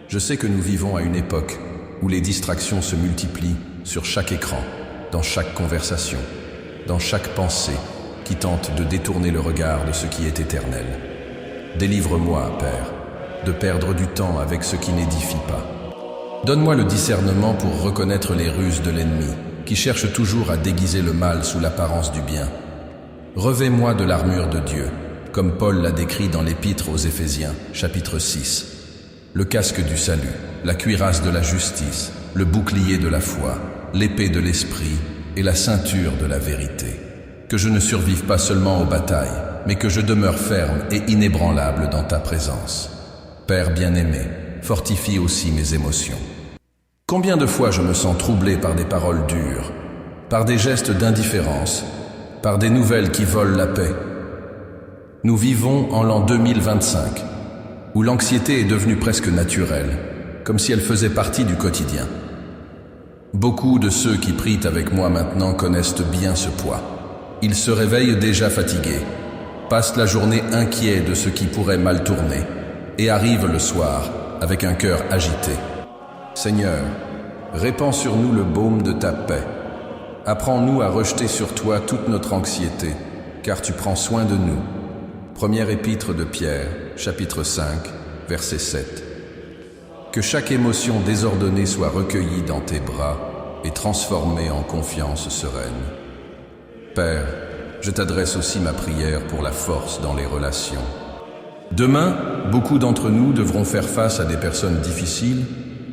Je sais que nous vivons à une époque où les distractions se multiplient sur chaque écran, dans chaque conversation, dans chaque pensée qui tente de détourner le regard de ce qui est éternel. Délivre-moi, Père, de perdre du temps avec ce qui n'édifie pas. Donne-moi le discernement pour reconnaître les ruses de l'ennemi, qui cherche toujours à déguiser le mal sous l'apparence du bien. Revêt-moi de l'armure de Dieu, comme Paul l'a décrit dans l'Épître aux Éphésiens, chapitre 6. Le casque du salut, la cuirasse de la justice, le bouclier de la foi, l'épée de l'esprit et la ceinture de la vérité. Que je ne survive pas seulement aux batailles, mais que je demeure ferme et inébranlable dans ta présence. Père bien-aimé, fortifie aussi mes émotions. Combien de fois je me sens troublé par des paroles dures, par des gestes d'indifférence, par des nouvelles qui volent la paix. Nous vivons en l'an 2025, où l'anxiété est devenue presque naturelle, comme si elle faisait partie du quotidien. Beaucoup de ceux qui prient avec moi maintenant connaissent bien ce poids. Ils se réveillent déjà fatigués, passent la journée inquiets de ce qui pourrait mal tourner, et arrivent le soir avec un cœur agité. Seigneur, répands sur nous le baume de ta paix. Apprends-nous à rejeter sur toi toute notre anxiété, car tu prends soin de nous. Première épître de Pierre, chapitre 5, verset 7. Que chaque émotion désordonnée soit recueillie dans tes bras et transformée en confiance sereine. Père, je t'adresse aussi ma prière pour la force dans les relations. Demain, beaucoup d'entre nous devront faire face à des personnes difficiles,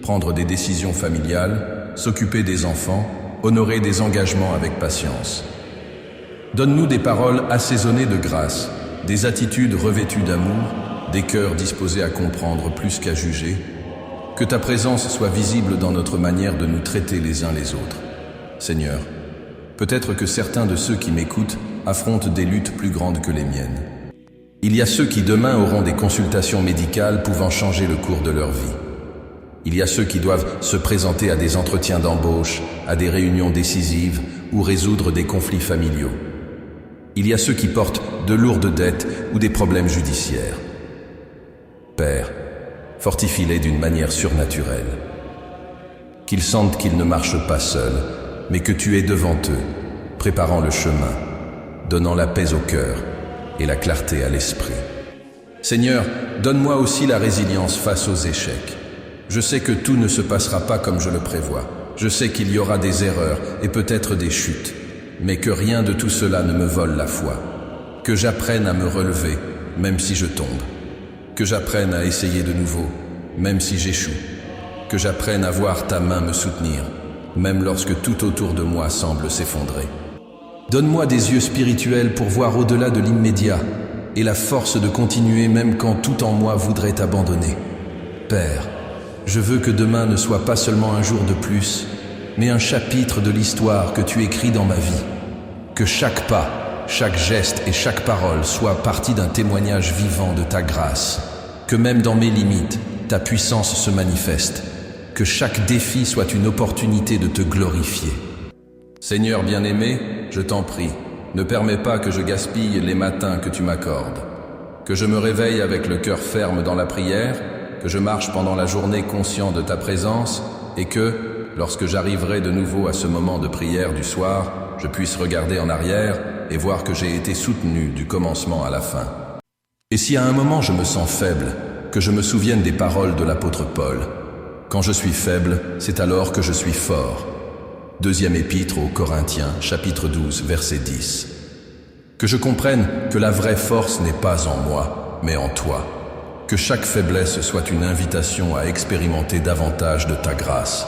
prendre des décisions familiales, s'occuper des enfants, honorer des engagements avec patience. Donne-nous des paroles assaisonnées de grâce, des attitudes revêtues d'amour, des cœurs disposés à comprendre plus qu'à juger. Que ta présence soit visible dans notre manière de nous traiter les uns les autres. Seigneur, peut-être que certains de ceux qui m'écoutent affrontent des luttes plus grandes que les miennes. Il y a ceux qui demain auront des consultations médicales pouvant changer le cours de leur vie. Il y a ceux qui doivent se présenter à des entretiens d'embauche, à des réunions décisives ou résoudre des conflits familiaux. Il y a ceux qui portent de lourdes dettes ou des problèmes judiciaires. Père, fortifie-les d'une manière surnaturelle. Qu'ils sentent qu'ils ne marchent pas seuls, mais que tu es devant eux, préparant le chemin, donnant la paix au cœur et la clarté à l'esprit. Seigneur, donne-moi aussi la résilience face aux échecs. Je sais que tout ne se passera pas comme je le prévois. Je sais qu'il y aura des erreurs et peut-être des chutes, mais que rien de tout cela ne me vole la foi. Que j'apprenne à me relever, même si je tombe. Que j'apprenne à essayer de nouveau, même si j'échoue. Que j'apprenne à voir ta main me soutenir, même lorsque tout autour de moi semble s'effondrer. Donne-moi des yeux spirituels pour voir au-delà de l'immédiat et la force de continuer même quand tout en moi voudrait abandonner. Père, je veux que demain ne soit pas seulement un jour de plus, mais un chapitre de l'histoire que tu écris dans ma vie. Que chaque pas, chaque geste et chaque parole soient partie d'un témoignage vivant de ta grâce. Que même dans mes limites, ta puissance se manifeste. Que chaque défi soit une opportunité de te glorifier. Seigneur bien-aimé, je t'en prie, ne permets pas que je gaspille les matins que tu m'accordes. Que je me réveille avec le cœur ferme dans la prière, que je marche pendant la journée conscient de ta présence et que, lorsque j'arriverai de nouveau à ce moment de prière du soir, je puisse regarder en arrière et voir que j'ai été soutenu du commencement à la fin. Et si à un moment je me sens faible, que je me souvienne des paroles de l'apôtre Paul. Quand je suis faible, c'est alors que je suis fort. Deuxième épître aux Corinthiens, chapitre 12, verset 10. Que je comprenne que la vraie force n'est pas en moi, mais en toi. Que chaque faiblesse soit une invitation à expérimenter davantage de ta grâce.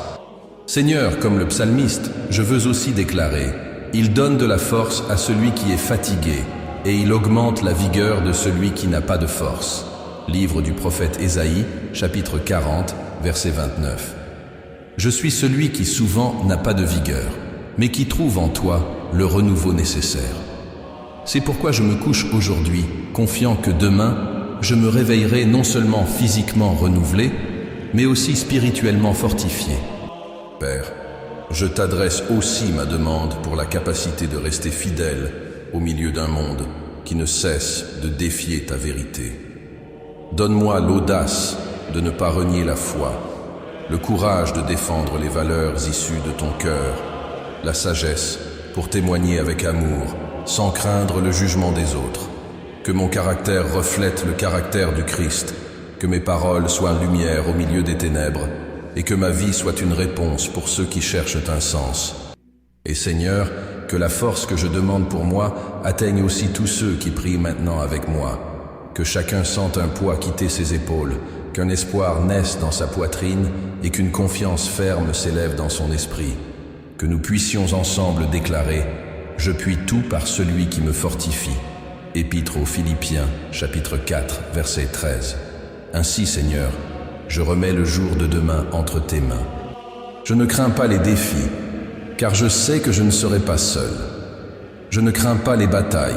Seigneur, comme le psalmiste, je veux aussi déclarer: il donne de la force à celui qui est fatigué, et il augmente la vigueur de celui qui n'a pas de force. Livre du prophète Ésaïe, chapitre 40, verset 29. Je suis celui qui souvent n'a pas de vigueur, mais qui trouve en toi le renouveau nécessaire. C'est pourquoi je me couche aujourd'hui, confiant que demain, je me réveillerai non seulement physiquement renouvelé, mais aussi spirituellement fortifié. Père, je t'adresse aussi ma demande pour la capacité de rester fidèle au milieu d'un monde qui ne cesse de défier ta vérité. Donne-moi l'audace de ne pas renier la foi, le courage de défendre les valeurs issues de ton cœur, la sagesse pour témoigner avec amour, sans craindre le jugement des autres. Que mon caractère reflète le caractère du Christ, que mes paroles soient lumière au milieu des ténèbres, et que ma vie soit une réponse pour ceux qui cherchent un sens. Et Seigneur, que la force que je demande pour moi atteigne aussi tous ceux qui prient maintenant avec moi. Que chacun sente un poids quitter ses épaules, qu'un espoir naisse dans sa poitrine et qu'une confiance ferme s'élève dans son esprit. Que nous puissions ensemble déclarer: je puis tout par celui qui me fortifie. Épître aux Philippiens, chapitre 4, verset 13. Ainsi, Seigneur, je remets le jour de demain entre tes mains. Je ne crains pas les défis, car je sais que je ne serai pas seul. Je ne crains pas les batailles,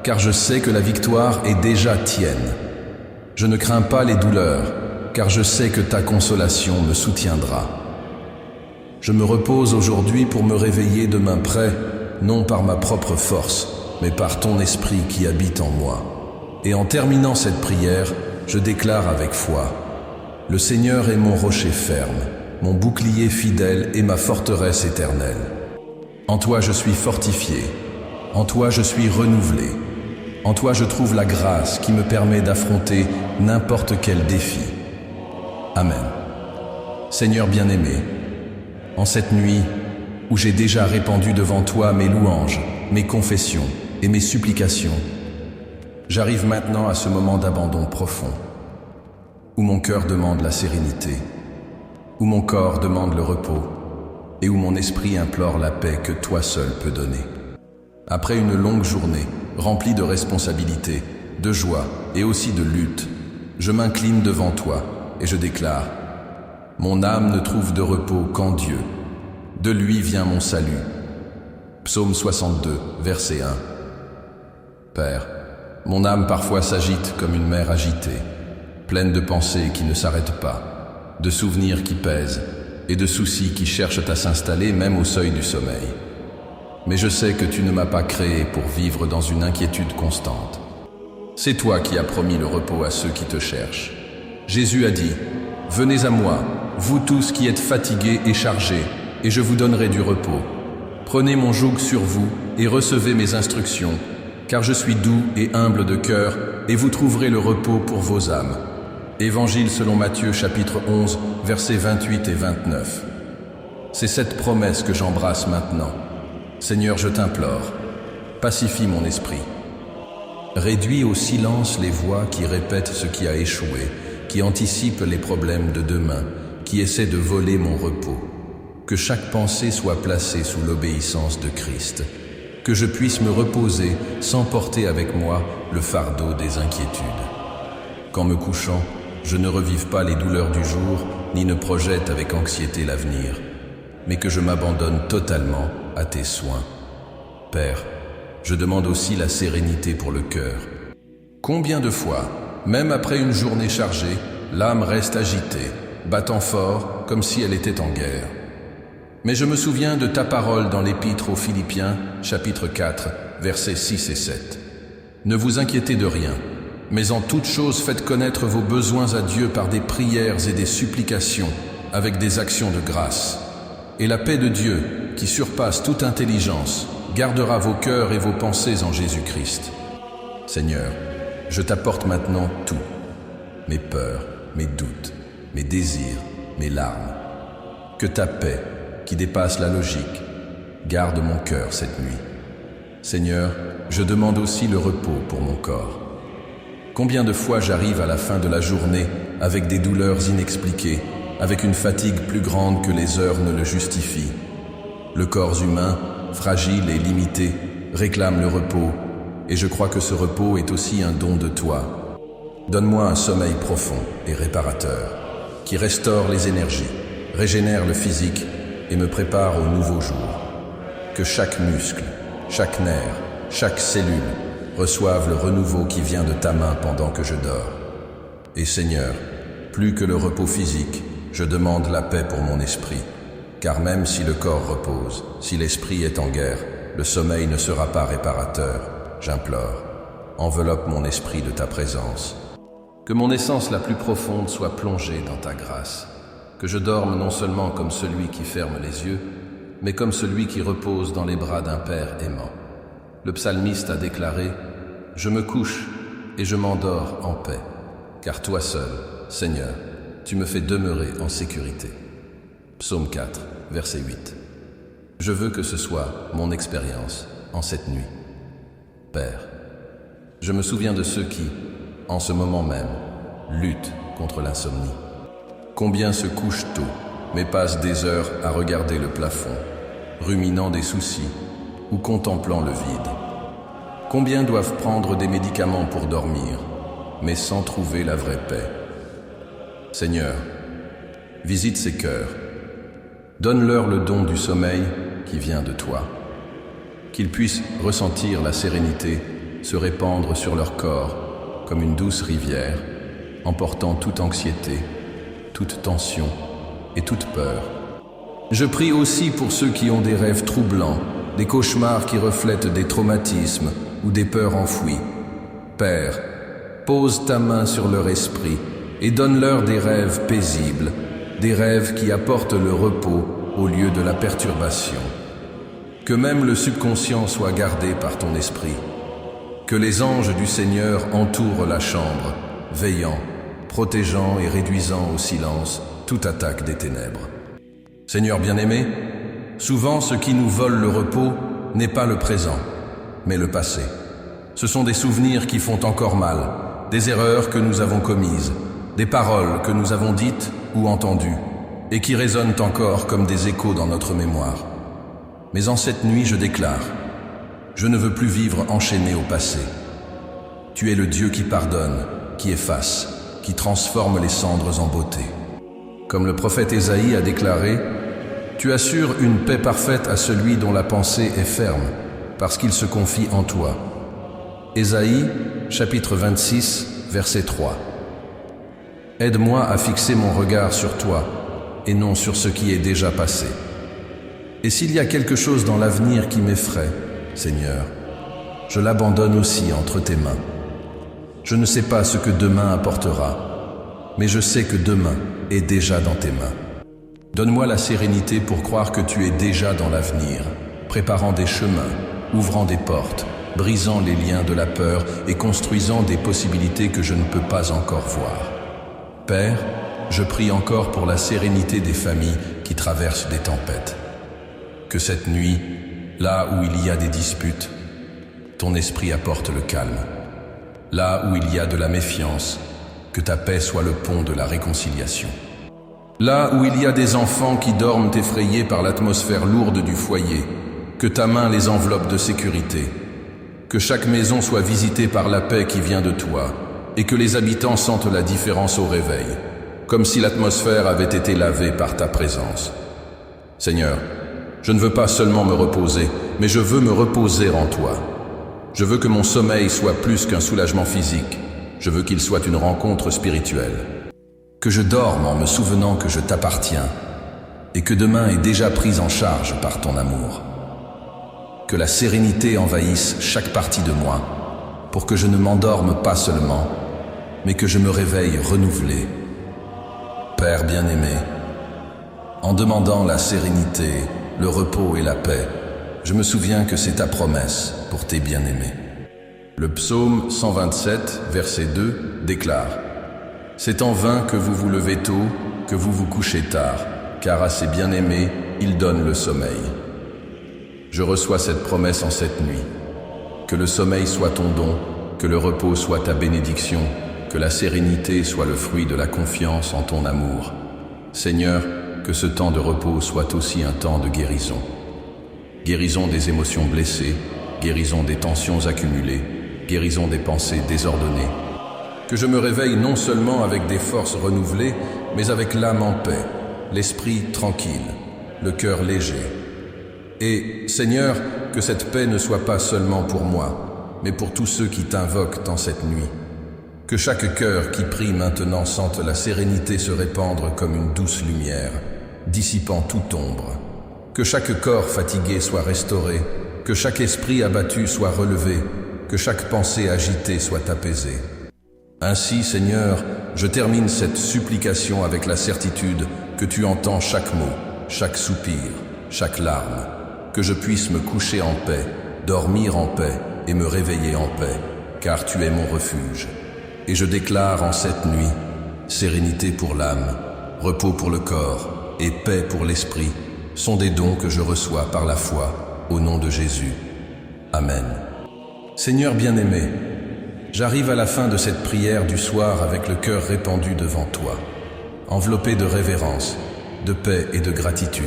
car je sais que la victoire est déjà tienne. Je ne crains pas les douleurs, car je sais que ta consolation me soutiendra. Je me repose aujourd'hui pour me réveiller demain prêt, non par ma propre force, mais par ton esprit qui habite en moi. Et en terminant cette prière, je déclare avec foi: le Seigneur est mon rocher ferme, mon bouclier fidèle et ma forteresse éternelle. En toi je suis fortifié, en toi je suis renouvelé, en toi je trouve la grâce qui me permet d'affronter n'importe quel défi. Amen. Seigneur bien-aimé, en cette nuit où j'ai déjà répandu devant toi mes louanges, mes confessions et mes supplications, j'arrive maintenant à ce moment d'abandon profond, où mon cœur demande la sérénité, où mon corps demande le repos et où mon esprit implore la paix que toi seul peux donner. Après une longue journée, remplie de responsabilités, de joie et aussi de lutte, je m'incline devant toi et je déclare: mon âme ne trouve de repos qu'en Dieu. De lui vient mon salut. Psaume 62, verset 1. Père, mon âme parfois s'agite comme une mer agitée, pleine de pensées qui ne s'arrêtent pas, de souvenirs qui pèsent et de soucis qui cherchent à s'installer même au seuil du sommeil. Mais je sais que tu ne m'as pas créé pour vivre dans une inquiétude constante. C'est toi qui as promis le repos à ceux qui te cherchent. Jésus a dit: venez à moi, vous tous qui êtes fatigués et chargés, et je vous donnerai du repos. Prenez mon joug sur vous et recevez mes instructions, car je suis doux et humble de cœur, et vous trouverez le repos pour vos âmes. Évangile selon Matthieu chapitre 11, versets 28 et 29. C'est cette promesse que j'embrasse maintenant. Seigneur, je t'implore, pacifie mon esprit. Réduis au silence les voix qui répètent ce qui a échoué, qui anticipent les problèmes de demain, qui essaient de voler mon repos. Que chaque pensée soit placée sous l'obéissance de Christ. Que je puisse me reposer sans porter avec moi le fardeau des inquiétudes. Qu'en me couchant, je ne revive pas les douleurs du jour, ni ne projette avec anxiété l'avenir, mais que je m'abandonne totalement à tes soins. Père, je demande aussi la sérénité pour le cœur. Combien de fois, même après une journée chargée, l'âme reste agitée, battant fort comme si elle était en guerre. Mais je me souviens de ta parole dans l'Épître aux Philippiens, chapitre 4, versets 6 et 7. Ne vous inquiétez de rien, mais en toute chose faites connaître vos besoins à Dieu par des prières et des supplications, avec des actions de grâce. Et la paix de Dieu, qui surpasse toute intelligence, gardera vos cœurs et vos pensées en Jésus-Christ. Seigneur, je t'apporte maintenant tout, mes peurs, mes doutes, mes désirs, mes larmes. Que ta paix, qui dépasse la logique, garde mon cœur cette nuit. Seigneur, je demande aussi le repos pour mon corps. Combien de fois j'arrive à la fin de la journée avec des douleurs inexpliquées, avec une fatigue plus grande que les heures ne le justifient. Le corps humain, fragile et limité, réclame le repos, et je crois que ce repos est aussi un don de toi. Donne-moi un sommeil profond et réparateur, qui restaure les énergies, régénère le physique et me prépare au nouveau jour. Que chaque muscle, chaque nerf, chaque cellule reçoive le renouveau qui vient de ta main pendant que je dors. Et Seigneur, plus que le repos physique, je demande la paix pour mon esprit, car même si le corps repose, si l'esprit est en guerre, le sommeil ne sera pas réparateur. J'implore, enveloppe mon esprit de ta présence. Que mon essence la plus profonde soit plongée dans ta grâce. Que je dorme non seulement comme celui qui ferme les yeux, mais comme celui qui repose dans les bras d'un Père aimant. Le psalmiste a déclaré « Je me couche et je m'endors en paix, car toi seul, Seigneur, tu me fais demeurer en sécurité. » Psaume 4, verset 8. Je veux que ce soit mon expérience en cette nuit. Père, je me souviens de ceux qui, en ce moment même, luttent contre l'insomnie. Combien se couchent tôt, mais passent des heures à regarder le plafond, ruminant des soucis ou contemplant le vide. Combien doivent prendre des médicaments pour dormir, mais sans trouver la vraie paix. Seigneur, visite ces cœurs. Donne-leur le don du sommeil qui vient de toi. Qu'ils puissent ressentir la sérénité se répandre sur leur corps comme une douce rivière, emportant toute anxiété, toute tension et toute peur. Je prie aussi pour ceux qui ont des rêves troublants, des cauchemars qui reflètent des traumatismes ou des peurs enfouies. Père, pose ta main sur leur esprit et donne-leur des rêves paisibles, des rêves qui apportent le repos au lieu de la perturbation. Que même le subconscient soit gardé par ton esprit. Que les anges du Seigneur entourent la chambre, veillant, protégeant et réduisant au silence toute attaque des ténèbres. Seigneur bien-aimé, souvent ce qui nous vole le repos n'est pas le présent, mais le passé. Ce sont des souvenirs qui font encore mal, des erreurs que nous avons commises, des paroles que nous avons dites ou entendues, et qui résonnent encore comme des échos dans notre mémoire. Mais en cette nuit, je déclare, je ne veux plus vivre enchaîné au passé. Tu es le Dieu qui pardonne, qui efface, qui transforme les cendres en beauté. Comme le prophète Ésaïe a déclaré, tu assures une paix parfaite à celui dont la pensée est ferme, parce qu'il se confie en toi. Ésaïe, chapitre 26, verset 3. Aide-moi à fixer mon regard sur toi, et non sur ce qui est déjà passé. Et s'il y a quelque chose dans l'avenir qui m'effraie, Seigneur, je l'abandonne aussi entre tes mains. Je ne sais pas ce que demain apportera, mais je sais que demain est déjà dans tes mains. Donne-moi la sérénité pour croire que tu es déjà dans l'avenir, préparant des chemins, ouvrant des portes, brisant les liens de la peur et construisant des possibilités que je ne peux pas encore voir. Père, je prie encore pour la sérénité des familles qui traversent des tempêtes. Que cette nuit, là où il y a des disputes, ton esprit apporte le calme. Là où il y a de la méfiance, que ta paix soit le pont de la réconciliation. Là où il y a des enfants qui dorment effrayés par l'atmosphère lourde du foyer, que ta main les enveloppe de sécurité. Que chaque maison soit visitée par la paix qui vient de toi, et que les habitants sentent la différence au réveil, comme si l'atmosphère avait été lavée par ta présence. Seigneur, je ne veux pas seulement me reposer, mais je veux me reposer en toi. Je veux que mon sommeil soit plus qu'un soulagement physique, je veux qu'il soit une rencontre spirituelle. Que je dorme en me souvenant que je t'appartiens, et que demain est déjà prise en charge par ton amour. Que la sérénité envahisse chaque partie de moi, pour que je ne m'endorme pas seulement, mais que je me réveille renouvelé. Père bien-aimé, en demandant la sérénité, le repos et la paix, je me souviens que c'est ta promesse pour tes bien-aimés. Le psaume 127, verset 2, déclare « C'est en vain que vous vous levez tôt, que vous vous couchez tard, car à ses bien-aimés, il donne le sommeil. » Je reçois cette promesse en cette nuit. Que le sommeil soit ton don, que le repos soit ta bénédiction, que la sérénité soit le fruit de la confiance en ton amour. Seigneur, que ce temps de repos soit aussi un temps de guérison. Guérison des émotions blessées, guérison des tensions accumulées, guérison des pensées désordonnées. Que je me réveille non seulement avec des forces renouvelées, mais avec l'âme en paix, l'esprit tranquille, le cœur léger. Et, Seigneur, que cette paix ne soit pas seulement pour moi, mais pour tous ceux qui t'invoquent en cette nuit. Que chaque cœur qui prie maintenant sente la sérénité se répandre comme une douce lumière, dissipant toute ombre. Que chaque corps fatigué soit restauré, que chaque esprit abattu soit relevé, que chaque pensée agitée soit apaisée. Ainsi, Seigneur, je termine cette supplication avec la certitude que tu entends chaque mot, chaque soupir, chaque larme. Que je puisse me coucher en paix, dormir en paix et me réveiller en paix, car tu es mon refuge. Et je déclare en cette nuit, sérénité pour l'âme, repos pour le corps et paix pour l'esprit, sont des dons que je reçois par la foi, au nom de Jésus. Amen. Seigneur bien-aimé, j'arrive à la fin de cette prière du soir avec le cœur répandu devant toi, enveloppé de révérence, de paix et de gratitude.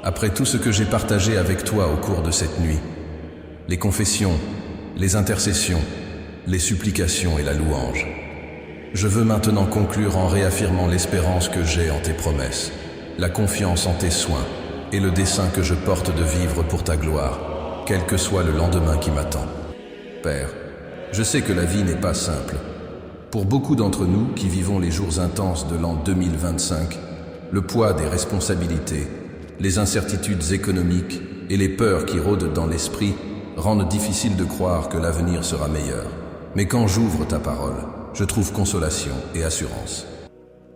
Après tout ce que j'ai partagé avec toi au cours de cette nuit, les confessions, les intercessions, les supplications et la louange, je veux maintenant conclure en réaffirmant l'espérance que j'ai en tes promesses, la confiance en tes soins et le dessein que je porte de vivre pour ta gloire, quel que soit le lendemain qui m'attend. Père, je sais que la vie n'est pas simple. Pour beaucoup d'entre nous qui vivons les jours intenses de l'an 2025, le poids des responsabilités, les incertitudes économiques et les peurs qui rôdent dans l'esprit rendent difficile de croire que l'avenir sera meilleur. Mais quand j'ouvre ta parole, je trouve consolation et assurance.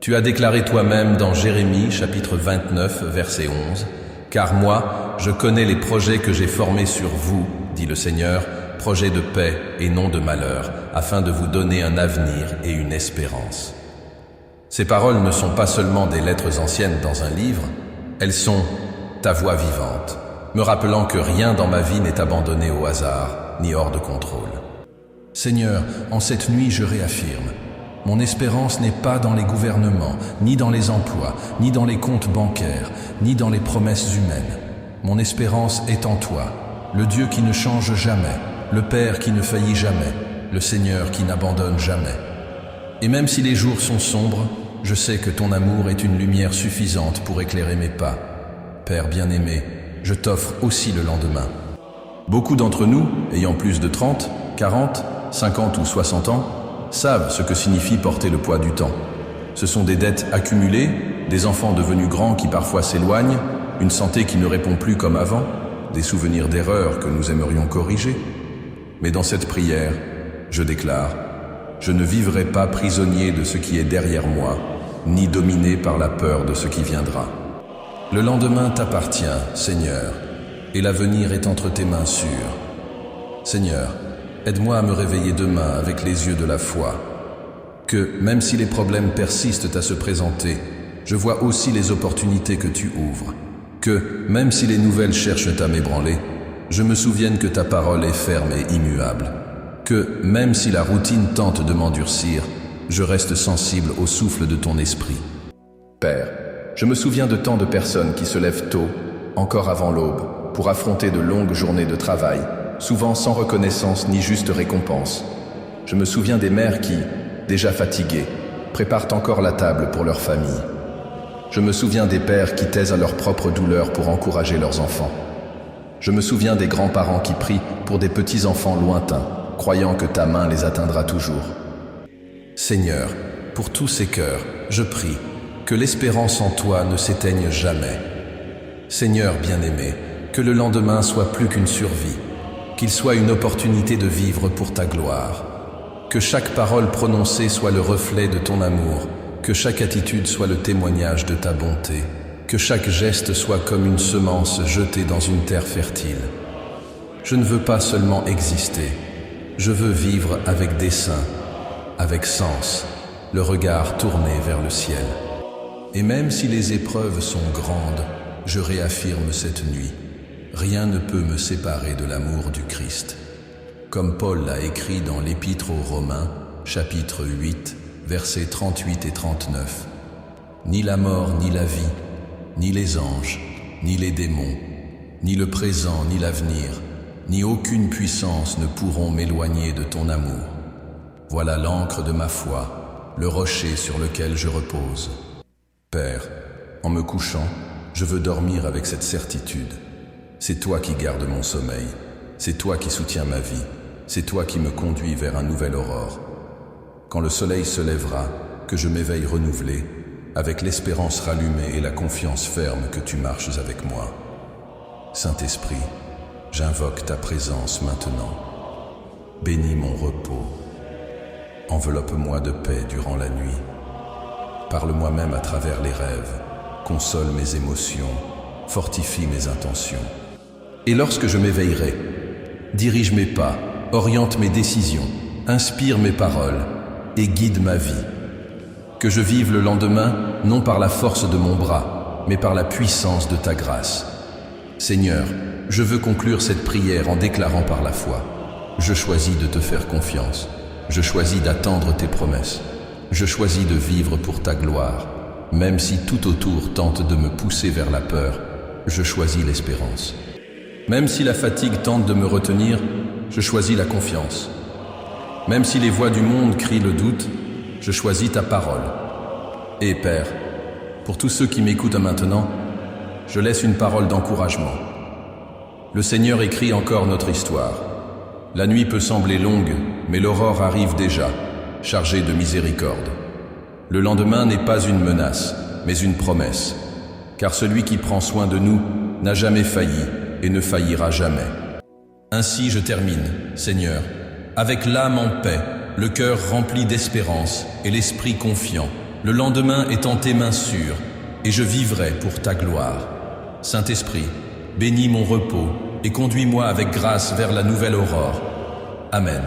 Tu as déclaré toi-même dans Jérémie chapitre 29 verset 11 « Car moi, je connais les projets que j'ai formés sur vous, dit le Seigneur, projets de paix et non de malheur, afin de vous donner un avenir et une espérance. » Ces paroles ne sont pas seulement des lettres anciennes dans un livre, elles sont ta voix vivante, me rappelant que rien dans ma vie n'est abandonné au hasard, ni hors de contrôle. Seigneur, en cette nuit je réaffirme, mon espérance n'est pas dans les gouvernements, ni dans les emplois, ni dans les comptes bancaires, ni dans les promesses humaines. Mon espérance est en toi, le Dieu qui ne change jamais, le Père qui ne faillit jamais, le Seigneur qui n'abandonne jamais. Et même si les jours sont sombres, je sais que ton amour est une lumière suffisante pour éclairer mes pas. Père bien-aimé, je t'offre aussi le lendemain. Beaucoup d'entre nous, ayant plus de 30, 40, 50 ou 60 ans, savent ce que signifie porter le poids du temps. Ce sont des dettes accumulées, des enfants devenus grands qui parfois s'éloignent, une santé qui ne répond plus comme avant, des souvenirs d'erreurs que nous aimerions corriger. Mais dans cette prière, je déclare, je ne vivrai pas prisonnier de ce qui est derrière moi, ni dominé par la peur de ce qui viendra. Le lendemain t'appartient, Seigneur, et l'avenir est entre tes mains sûres. Seigneur, aide-moi à me réveiller demain avec les yeux de la foi. Que, même si les problèmes persistent à se présenter, je vois aussi les opportunités que tu ouvres. Que, même si les nouvelles cherchent à m'ébranler, je me souvienne que ta parole est ferme et immuable. que, même si la routine tente de m'endurcir, je reste sensible au souffle de ton esprit. Père, je me souviens de tant de personnes qui se lèvent tôt, encore avant l'aube, pour affronter de longues journées de travail, souvent sans reconnaissance ni juste récompense. Je me souviens des mères qui, déjà fatiguées, préparent encore la table pour leur famille. Je me souviens des pères qui taisent à leur propre douleur pour encourager leurs enfants. Je me souviens des grands-parents qui prient pour des petits-enfants lointains, croyant que ta main les atteindra toujours. Seigneur, pour tous ces cœurs, je prie que l'espérance en toi ne s'éteigne jamais. Seigneur bien-aimé, que le lendemain soit plus qu'une survie, qu'il soit une opportunité de vivre pour ta gloire. Que chaque parole prononcée soit le reflet de ton amour, que chaque attitude soit le témoignage de ta bonté, que chaque geste soit comme une semence jetée dans une terre fertile. Je ne veux pas seulement exister, je veux vivre avec dessein, avec sens, le regard tourné vers le ciel. Et même si les épreuves sont grandes, je réaffirme cette nuit, rien ne peut me séparer de l'amour du Christ. Comme Paul l'a écrit dans l'Épître aux Romains, chapitre 8, versets 38 et 39. Ni la mort, ni la vie, ni les anges, ni les démons, ni le présent, ni l'avenir, ni aucune puissance ne pourront m'éloigner de ton amour. Voilà l'encre de ma foi, le rocher sur lequel je repose. Père, en me couchant, je veux dormir avec cette certitude. C'est toi qui gardes mon sommeil, c'est toi qui soutiens ma vie, c'est toi qui me conduis vers un nouvel aurore. Quand le soleil se lèvera, que je m'éveille renouvelé, avec l'espérance rallumée et la confiance ferme que tu marches avec moi. Saint-Esprit, j'invoque ta présence maintenant. Bénis mon repos. Enveloppe-moi de paix durant la nuit. Parle-moi même à travers les rêves. Console mes émotions, fortifie mes intentions. Et lorsque je m'éveillerai, dirige mes pas, oriente mes décisions, inspire mes paroles et guide ma vie. Que je vive le lendemain, non par la force de mon bras, mais par la puissance de ta grâce. Seigneur, je veux conclure cette prière en déclarant par la foi. Je choisis de te faire confiance. Je choisis d'attendre tes promesses. Je choisis de vivre pour ta gloire. Même si tout autour tente de me pousser vers la peur, je choisis l'espérance. Même si la fatigue tente de me retenir, je choisis la confiance. Même si les voix du monde crient le doute, je choisis ta parole. Et Père, pour tous ceux qui m'écoutent maintenant, je laisse une parole d'encouragement. Le Seigneur écrit encore notre histoire. La nuit peut sembler longue, mais l'aurore arrive déjà, chargée de miséricorde. Le lendemain n'est pas une menace, mais une promesse. Car celui qui prend soin de nous n'a jamais failli et ne faillira jamais. Ainsi je termine, Seigneur, avec l'âme en paix, le cœur rempli d'espérance et l'esprit confiant. Le lendemain est en tes mains sûres, et je vivrai pour ta gloire. Saint-Esprit, bénis mon repos et conduis-moi avec grâce vers la nouvelle aurore. Amen.